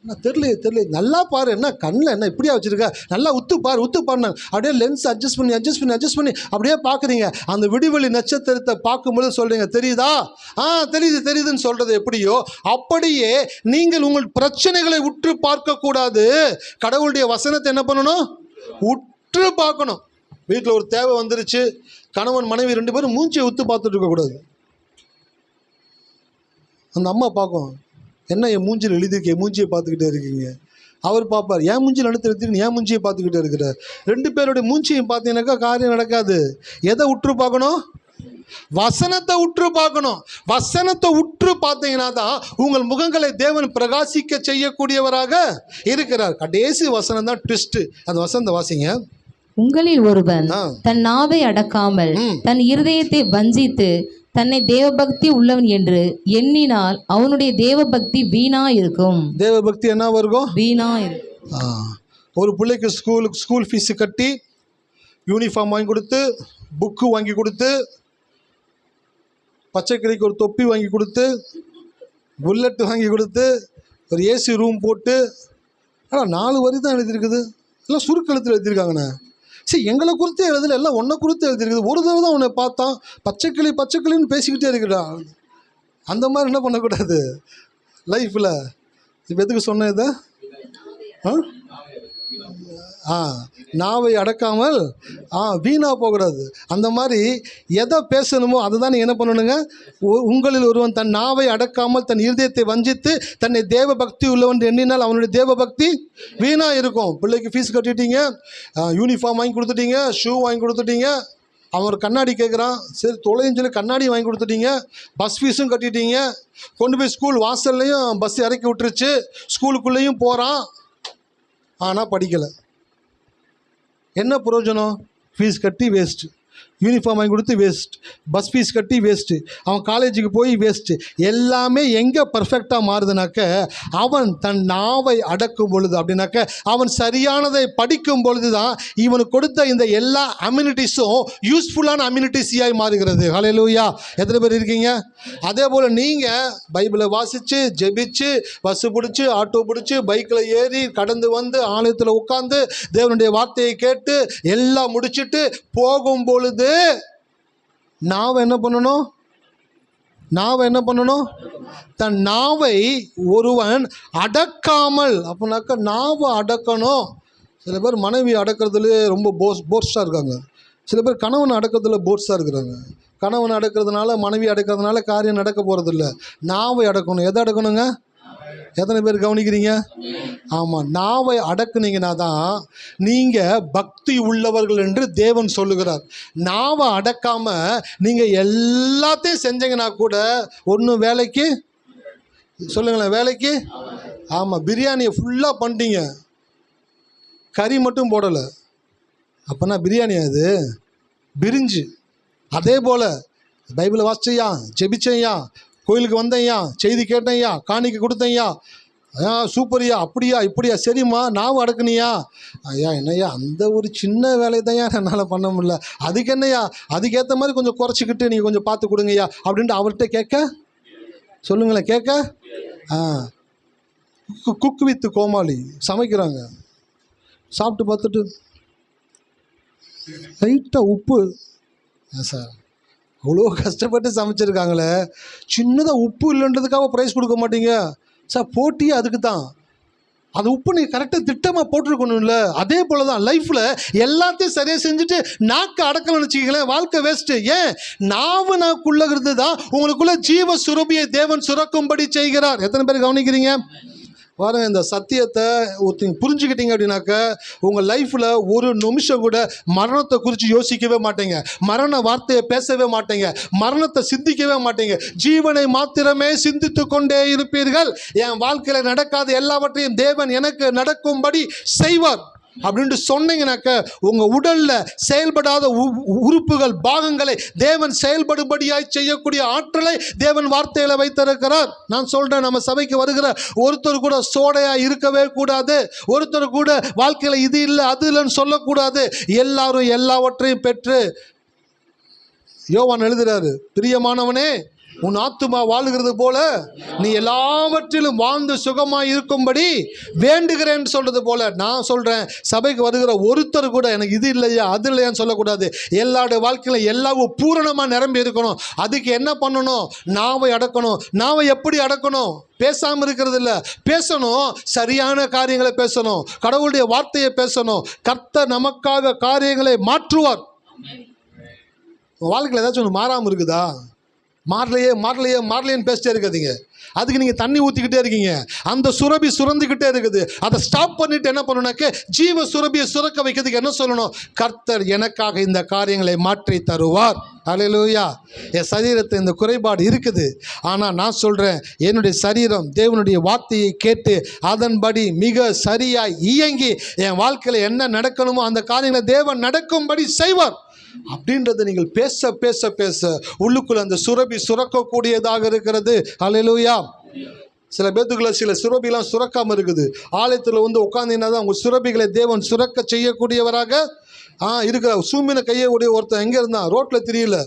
என்ன தெரியல, நல்லா பாரு, என்ன கண்ணில் என்ன இப்படியா வச்சுருக்க, நல்லா உத்து பாருங்க. அப்படியே லென்ஸ் அட்ஜஸ்ட் பண்ணி அப்படியே பார்க்குறீங்க. அந்த விடிவெளி நட்சத்திரத்தை பார்க்கும்போது சொல்கிறீங்க, தெரியுதா? தெரியுதுன்னு சொல்கிறது எப்படியோ அப்படியே நீங்கள் உங்கள் பிரச்சனைகளை உற்று பார்க்கக்கூடாது. கடவுளுடைய வசனத்தை என்ன பண்ணணும்? உற்று பார்க்கணும். வீட்டில் ஒரு தேவை வந்துருச்சு, கணவன் மனைவி 2 பேரும் மூஞ்சியை உத்து பார்த்துட்டு இருக்கக்கூடாது. அந்த அம்மா பார்க்கும், என்ன என் மூஞ்சியில் எழுதிருக்கே, மூஞ்சியை பார்த்துக்கிட்டே இருக்கீங்க. அவர் பார்ப்பார், என் மூஞ்சியில் எழுத்துருக்கு, என் மூஞ்சியை பார்த்துக்கிட்டே இருக்கிற. 2 பேருடைய மூஞ்சியும் பார்த்தீங்கன்னாக்கா காரியம் நடக்காது. எதை உற்று பார்க்கணும்? வசனத்தை உற்று பார்க்கணும். வசனத்தை உற்று பார்த்தீங்கன்னா தான் உங்கள் முகங்களை தேவன் பிரகாசிக்க செய்யக்கூடியவராக இருக்கிறார். கடைசி வசனம் தான் ட்விஸ்ட். அந்த வசனத்தை வாசிங்க. உங்களில் ஒருவன் தன் நாவை அடக்காமல் தன் இருதயத்தை வஞ்சித்து தன்னை தேவபக்தி உள்ளவன் என்று எண்ணினால் அவனுடைய தேவபக்தி வீணா இருக்கும். தேவபக்தி என்ன இருக்கும்? வீணா இருக்கும். ஒரு பிள்ளைக்கு ஸ்கூல் ஃபீஸு கட்டி, யூனிஃபார்ம் வாங்கி கொடுத்து, புக்கு வாங்கி கொடுத்து, பச்சைக்கிளிக்கு ஒரு தொப்பி வாங்கி கொடுத்து, புல்லட் வாங்கி கொடுத்து, ஒரு ஏசி ரூம் போட்டு, ஆனால் 4 வரி தான் எழுதியிருக்குது, எல்லாம் சுருக்கெழுத்தில் எழுதியிருக்காங்கண்ணே. சரி, எங்களை குறித்து எழுதல, எல்லாம் ஒன்றை குறித்து எழுதியிருக்குது. ஒரு தடவை தான் உன்னை பார்த்தான், பச்சைக்கிளின்னு பேசிக்கிட்டே இருக்கிறா. அந்த மாதிரி என்ன பண்ணக்கூடாது லைஃப்பில். இப்போ எதுக்கு சொன்னேன் இதை? நாவை அடக்காமல் வீணாக போகக்கூடாது. அந்த மாதிரி எதை பேசணுமோ அதை தான் நீங்கள் என்ன பண்ணணுங்க? உங்களில் ஒருவன் தன் நாவை அடக்காமல் தன் இருதயத்தை வஞ்சித்து தன்னை தேவ பக்தி உள்ளவன் எண்ணினால் அவனுடைய தேவ பக்தி வீணாக இருக்கும். பிள்ளைக்கு ஃபீஸ் கட்டிட்டீங்க, யூனிஃபார்ம் வாங்கி கொடுத்துட்டீங்க, ஷூ வாங்கி கொடுத்துட்டீங்க, அவன் ஒரு கண்ணாடி கேட்குறான், சரி தொலைன்னு சொல்லி கண்ணாடி வாங்கி கொடுத்துட்டீங்க, பஸ் ஃபீஸும் கட்டிட்டீங்க, கொண்டு போய் ஸ்கூல் வாசல்லையும் பஸ் இறக்கி விட்டுருச்சு, ஸ்கூலுக்குள்ளேயும் போகிறான், ஆனால் படிக்கலை. என்ன பிரயோஜனம்? ஃபீஸ் கட்டி வேஸ்ட்டு, யூனிஃபார்ம் வாங்கி கொடுத்து வேஸ்ட், பஸ் ஃபீஸ் கட்டி வேஸ்ட்டு, அவன் காலேஜுக்கு போய் வேஸ்ட்டு. எல்லாமே எங்கே பர்ஃபெக்டாக மாறுதுனாக்க அவன் தன் நாவை அடக்கும் பொழுது, அப்படின்னாக்க அவன் சரியானதை படிக்கும் பொழுது தான் இவனுக்கு கொடுத்த இந்த எல்லா அம்யூனிட்டிஸும் யூஸ்ஃபுல்லான அம்யூனிட்டிஸாக மாறுகிறது. ஹல்லேலூயா. எத்தனை பேர் இருக்கீங்க? அதே போல் நீங்கள் பைபிளை வாசித்து ஜெபிச்சு பஸ்ஸு பிடிச்சி ஆட்டோ பிடிச்சி பைக்கில் ஏறி கடந்து வந்து ஆலயத்தில் உட்காந்து தேவனுடைய வார்த்தையை கேட்டு எல்லாம் முடிச்சுட்டு போகும் பொழுது நாவை என்ன பண்ணணும்? தன் நாவை ஒருவன் அடக்காமல். அப்படின்னாக்கா நாவை அடக்கணும். சில பேர் மனைவி அடக்கிறதுலே ரொம்ப போர்ஸ்டாக இருக்காங்க. சில பேர் கணவன் அடக்கிறதுல போர்ஸ்டாக இருக்கிறாங்க. கணவன் அடக்கிறதுனால மனைவி அடக்கிறதுனால காரியம் நடக்க போகிறதில்ல. நாவை அடக்கணும். எதை அடக்கணுங்க? எத்தனை பேர் கவனிக்கிறீங்க? ஆமாம், நாவை அடக்குனீங்கன்னா தான் நீங்கள் பக்தி உள்ளவர்கள் என்று தேவன் சொல்லுகிறார். நாவை அடக்காமல் நீங்கள் எல்லாத்தையும் செஞ்சீங்கன்னா கூட ஒன்றும் வேலைக்கு சொல்லுங்களேன், வேலைக்கு. ஆமாம், பிரியாணியை ஃபுல்லாக பண்ணிட்டீங்க, கறி மட்டும் போடலை, அப்போனா பிரியாணியா அது? பிரிஞ்சு. அதே போல் பைபிளை வாசிச்சையா, ஜெபிச்சையா, கோயிலுக்கு வந்தையா, செய்தி கேட்டேன்யா, காணிக்கை கொடுத்தையா, சூப்பர்யா, அப்படியா இப்படியா, சரிம்மா நாவு அடக்குனியா, ஐயா என்னையா அந்த ஒரு சின்ன வேலையை தான் என்னால் பண்ண முடியல, அதுக்கு என்னையா அதுக்கேற்ற மாதிரி கொஞ்சம் குறைச்சிக்கிட்டு நீங்கள் கொஞ்சம் பார்த்து கொடுங்கய்யா அப்படின்ட்டு அவர்கிட்ட கேட்க சொல்லுங்களேன். கேட்க குக் வித் கோமாளி சமைக்கிறாங்க. சாப்பிட்டு பார்த்துட்டு லைட்டாக உப்பு, சார் அவ்வளோ கஷ்டப்பட்டு சமைச்சிருக்காங்களே, சின்னதாக உப்பு இல்லைன்றதுக்காக ப்ரைஸ் கொடுக்க மாட்டீங்க சார்? போட்டியே அதுக்கு தான். அது உப்பு நீங்கள் கரெக்டாக திட்டமாக போட்டிருக்கணும்ல. அதே போல் தான் லைஃப்பில் எல்லாத்தையும் சரியாக செஞ்சுட்டு நாக்கு அடக்கலன்னு வச்சுக்கிங்களேன், வாழ்க்கை வேஸ்ட்டு. ஏன்? நாக்குள்ளது தான் உங்களுக்குள்ள ஜீவ சுரபியை தேவன் சுரக்கும்படி செய்கிறார். எத்தனை பேர் கவனிக்கிறீங்க? பாருங்க, இந்த சத்தியத்தை ஒருத்தங்க புரிஞ்சுக்கிட்டீங்க அப்படின்னாக்க உங்கள் லைஃப்பில் ஒரு நிமிஷம் கூட மரணத்தை குறித்து யோசிக்கவே மாட்டீங்க, மரண வார்த்தையை பேசவே மாட்டீங்க, மரணத்தை சிந்திக்கவே மாட்டீங்க, ஜீவனை மாத்திரமே சிந்தித்து கொண்டே இருப்பீர்கள். என் வாழ்க்கையில் நடக்காத எல்லாவற்றையும் தேவன் எனக்கு நடக்கும்படி செய்வார் அப்படின்ட்டு சொன்னீங்கன்னாக்க உங்கள் உடலில் செயல்படாத உறுப்புகள் பாகங்களை தேவன் செயல்படும்படியாய் செய்யக்கூடிய ஆற்றலை தேவன் வார்த்தையில் வைத்திருக்கிறார். நான் சொல்கிறேன், நம்ம சபைக்கு வருகிற ஒருத்தர் கூட சோடையாக இருக்கவே கூடாது. ஒருத்தர் கூட வாழ்க்கையில் இது இல்லை அது இல்லைன்னு சொல்லக்கூடாது. எல்லாரும் எல்லாவற்றையும் பெற்று யோவான் எழுதுகிறாரு, பிரியமானவனே உன் ஆத்துமா வாழுகிறது போல நீ எல்லாவற்றிலும் வாழ்ந்து சுகமாக இருக்கும்படி வேண்டுகிறேன்னு சொல்கிறது போல நான் சொல்கிறேன், சபைக்கு வருகிற ஒருத்தர் கூட எனக்கு இது இல்லையா அது இல்லையான்னு சொல்லக்கூடாது. எல்லாருடைய வாழ்க்கையில் எல்லாவும் பூரணமாக நிரம்பி இருக்கணும். அதுக்கு என்ன பண்ணணும்? நாவை அடக்கணும். நாவை எப்படி அடக்கணும்? பேசாமல் இருக்கிறது இல்லை, பேசணும். சரியான காரியங்களை பேசணும், கடவுளுடைய வார்த்தையை பேசணும். கர்த்தர் நமக்காக காரியங்களை மாற்றுவார். வாழ்க்கையில் ஏதாச்சும் ஒன்று மாறாமல் இருக்குதா? மாறலையேன்னு பேசிட்டே இருக்காதீங்க. அதுக்கு நீங்கள் தண்ணி ஊற்றிக்கிட்டே இருக்கீங்க, அந்த சுரபி சுரந்துக்கிட்டே இருக்குது. அதை ஸ்டாப் பண்ணிவிட்டு என்ன பண்ணணும்னாக்க ஜீவ சுரபியை சுரக்க வைக்கிறதுக்கு என்ன சொல்லணும்? கர்த்தர் எனக்காக இந்த காரியங்களை மாற்றி தருவார். அல்லேலூயா. என் சரீரத்தில் இந்த குறைபாடு இருக்குது, ஆனால் நான் சொல்கிறேன், என்னுடைய சரீரம் தேவனுடைய வார்த்தையை கேட்டு அதன்படி மிக சரியாய் இயங்கி என் வாழ்க்கையில் என்ன நடக்கணுமோ அந்த காரியங்களை தேவன் நடக்கும்படி செய்வார். அப்படின்றத நீங்கள் பேச பேச பேச உள்ளுக்குள்ள அந்த சுரபி சுரக்கக்கூடியதாக இருக்கிறது. அல்லேலூயா. சில பேத்துக்குள்ள சில சுரபிலாம் சுரக்காமல் இருக்குது. ஆலயத்தில் வந்து உட்காந்தீங்கன்னா தான் உங்கள் சுரபிகளை தேவன் சுரக்க செய்யக்கூடியவராக இருக்கிறார். சூமின கையை உடைய ஒருத்தன் எங்கே இருந்தான்? ரோட்டில் தெரியல,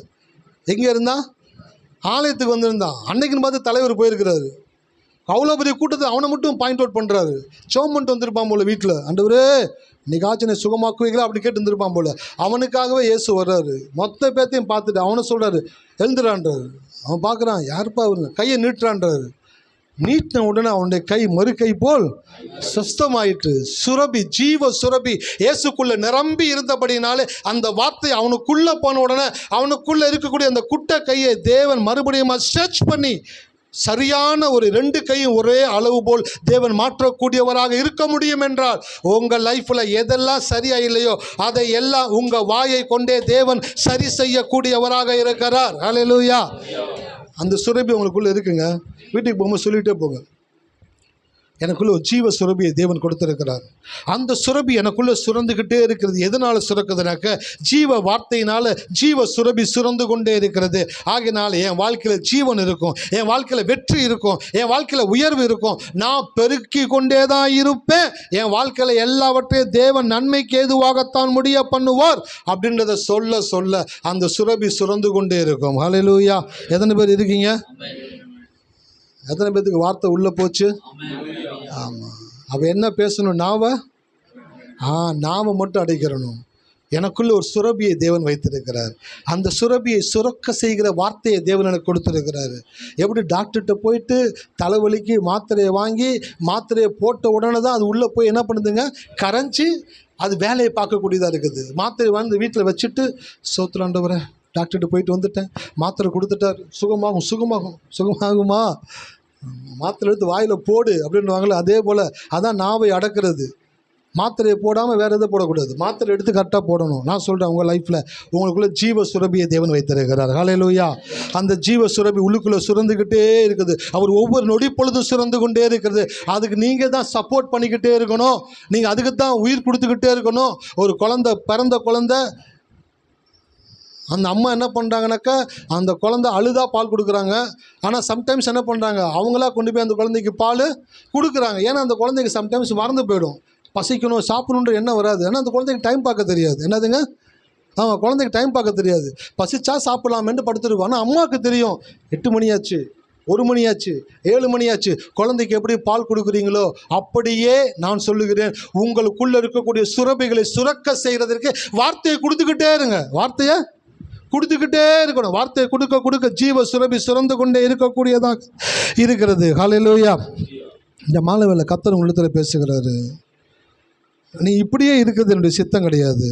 எங்கே இருந்தான்? ஆலயத்துக்கு வந்திருந்தான். அன்னைக்குன்னு பார்த்து தலைவர் போயிருக்கிறாரு. அவ்வளோ பெரிய கூட்டத்தை அவனை மட்டும் பாயிண்ட் அவுட் பண்ணுறாரு. சோமன்ட்டு வந்திருப்பான் போல வீட்டில், ஆண்டவரே இன்னைக்காச்சும் என்னை சுகமாக்குவீங்களா அப்படி கேட்டு இருந்திருப்பான் போல. அவனுக்காகவே இயேசு வர்றாரு. மொத்த பேத்தையும் பார்த்துட்டு அவனை சொல்கிறாரு, எழுந்துறான்றாரு. அவன் பார்க்குறான், யாருப்பா அவருங்க, கையை நீட்டுறான்றாரு. நீட்டின உடனே அவனுடைய கை மறு கை போல் சுஸ்தமாயிட்டு. சுரபி, ஜீவ சுரபி இயேசுக்குள்ளே நிரம்பி இருந்தபடினாலே அந்த வார்த்தை அவனுக்குள்ளே போன உடனே அவனுக்குள்ளே இருக்கக்கூடிய அந்த குட்டை கையை தேவன் மறுபடியும் ஸ்ட்ரெச் பண்ணி சரியான ஒரு 2 கையும் ஒரே அளவு போல் தேவன் மாற்றக்கூடியவராக இருக்க முடியும் என்றால் உங்கள் லைஃப்பில் எதெல்லாம் சரியா இல்லையோ அதை எல்லாம் உங்கள் வாயை கொண்டே தேவன் சரி செய்யக்கூடியவராக இருக்கிறார். ஹல்லேலூயா. அந்த சுரபி உங்களுக்குள்ளே இருக்குங்க. வீட்டுக்கு போகும்போது சொல்லிகிட்டே போங்க, எனக்குள்ள ஒரு ஜீவ சுரபியை தேவன் கொடுத்திருக்கிறார். அந்த சுரபி எனக்குள்ள சுரந்துக்கிட்டே இருக்கிறது. எதனால சுரக்குதுனாக்க ஜீவ வார்த்தையினால ஜீவ சுரபி சுரந்து கொண்டே இருக்கிறது. ஆகினால என் வாழ்க்கையில் ஜீவன் இருக்கும், என் வாழ்க்கையில் வெற்றி இருக்கும், என் வாழ்க்கையில் உயர்வு இருக்கும். நான் பெருக்கி கொண்டே தான் இருப்பேன். என் வாழ்க்கையில் எல்லாவற்றையும் தேவன் நன்மைக்கு ஏதுவாகத்தான் முடிய பண்ணுவார் அப்படின்றத சொல்ல சொல்ல அந்த சுரபி சுரந்து கொண்டே இருக்கும். ஹல்லேலூயா. எத்தனை பேர் இருக்கீங்க? எத்தனை பேருக்கு வார்த்தை உள்ளே போச்சு? ஆமாம். அவள் என்ன பேசணும்? நாவை மட்டும் அடைக்கிறணும். எனக்குள்ள ஒரு சுரபியை தேவன் வைத்திருக்கிறார். அந்த சுரபியை சுரக்க செய்கிற வார்த்தையை தேவன் எனக்கு கொடுத்துருக்கிறாரு. எப்படி டாக்டர்கிட்ட போயிட்டு தலைவலிக்கு மாத்திரையை வாங்கி மாத்திரையை போட்ட உடனே தான் அது உள்ளே போய் என்ன பண்ணுதுங்க, கரைஞ்சி அது வேலையை பார்க்கக்கூடியதாக இருக்குது. மாத்திரை வந்து வீட்டில் வச்சுட்டு சோத்துலாண்டவரை டாக்டர்கிட்ட போயிட்டு வந்துட்டேன், மாத்திரை கொடுத்துட்டார், சுகமாகுமா, மாத்திரை எடுத்து வாயில் போடு அப்படின்வாங்களே, அதே போல் அதான் நாவை அடக்கிறது. மாத்திரையை போடாமல் வேறு எதுவும் போடக்கூடாது, மாத்திரை எடுத்து கரெக்டாக போடணும். நான் சொல்கிறேன், உங்கள் லைஃப்பில் உங்களுக்குள்ளே ஜீவ சுரபியை தேவன் வைத்திருக்கிறார். ஹல்லேலூயா. அந்த ஜீவ சுரபி உள்ளுக்குள்ளே சுரந்துக்கிட்டே இருக்குது. அவர் ஒவ்வொரு நொடி பொழுதும் சுரந்து கொண்டே இருக்கிறது. அதுக்கு நீங்கள் தான் சப்போர்ட் பண்ணிக்கிட்டே இருக்கணும், நீங்கள் அதுக்கு தான் உயிர் கொடுத்துக்கிட்டே இருக்கணும். ஒரு பிறந்த குழந்தை, அந்த அம்மா என்ன பண்ணுறாங்கனாக்கா அந்த குழந்தை அழுதா பால் கொடுக்குறாங்க. ஆனால் சம்டைம்ஸ் என்ன பண்ணுறாங்க, அவங்களா கொண்டு போய் அந்த குழந்தைக்கு பால் கொடுக்குறாங்க. ஏன்னா அந்த குழந்தைக்கு சம்டைம்ஸ் மறந்து போயிடும், பசிக்கணும் சாப்பிடணுன்ற எண்ணம் வராது. ஏன்னா அந்த குழந்தைக்கு டைம் பார்க்க தெரியாது. என்னதுங்க? ஆமாம், குழந்தைக்கு டைம் பார்க்க தெரியாது. பசிச்சா சாப்பிடலாமேன்னு படுத்துருக்கோம். ஆனால் அம்மாவுக்கு தெரியும் 8 மணி ஆச்சு, 1 மணி ஆச்சு, 7 மணி ஆச்சு, குழந்தைக்கு எப்படி பால் கொடுக்குறீங்களோ அப்படியே நான் சொல்லுகிறேன், உங்களுக்குள்ளே இருக்கக்கூடிய சுரபிகளை சுரக்க செய்கிறதற்கு வார்த்தையை கொடுத்துக்கிட்டே இருங்க. வார்த்தையை கொடுத்துக்கிட்டே இருக்கணும். வார்த்தையை கொடுக்க கொடுக்க ஜீவ சுரபி சுரந்து கொண்டே இருக்கக்கூடியதாக இருக்கிறது. ஹல்லேலூயா. இந்த மாலை வேளை கர்த்தர் உங்களிடத்தில் பேசுகிறாரு. நீ இப்படியே இருக்கிறது என்னுடைய சித்தம் கிடையாது.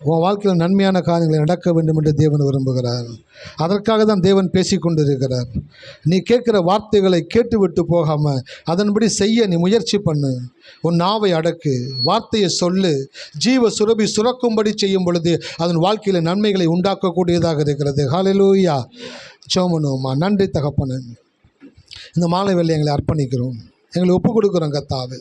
உன் வாழ்க்கையில் நன்மையான காரியங்களை நடக்க வேண்டும் என்று தேவன் விரும்புகிறார். அதற்காக தான் தேவன் பேசி கொண்டிருக்கிறார். நீ கேட்குற வார்த்தைகளை கேட்டுவிட்டு போகாமல் அதன்படி செய்ய நீ முயற்சி பண்ணு. உன் நாவை அடக்கு, வார்த்தையை சொல்லு. ஜீவ சுரபி சுரக்கும்படி செய்யும் பொழுது அதன் வாழ்க்கையில் நன்மைகளை உண்டாக்கக்கூடியதாக இருக்கிறது. ஹல்லேலூயா. சோமனோமா. நன்றி தகப்பனே. இந்த மாலை வேளை எங்களை அர்ப்பணிக்கிறோம், எங்களை ஒப்பு கொடுக்குறோம் கர்த்தாவே.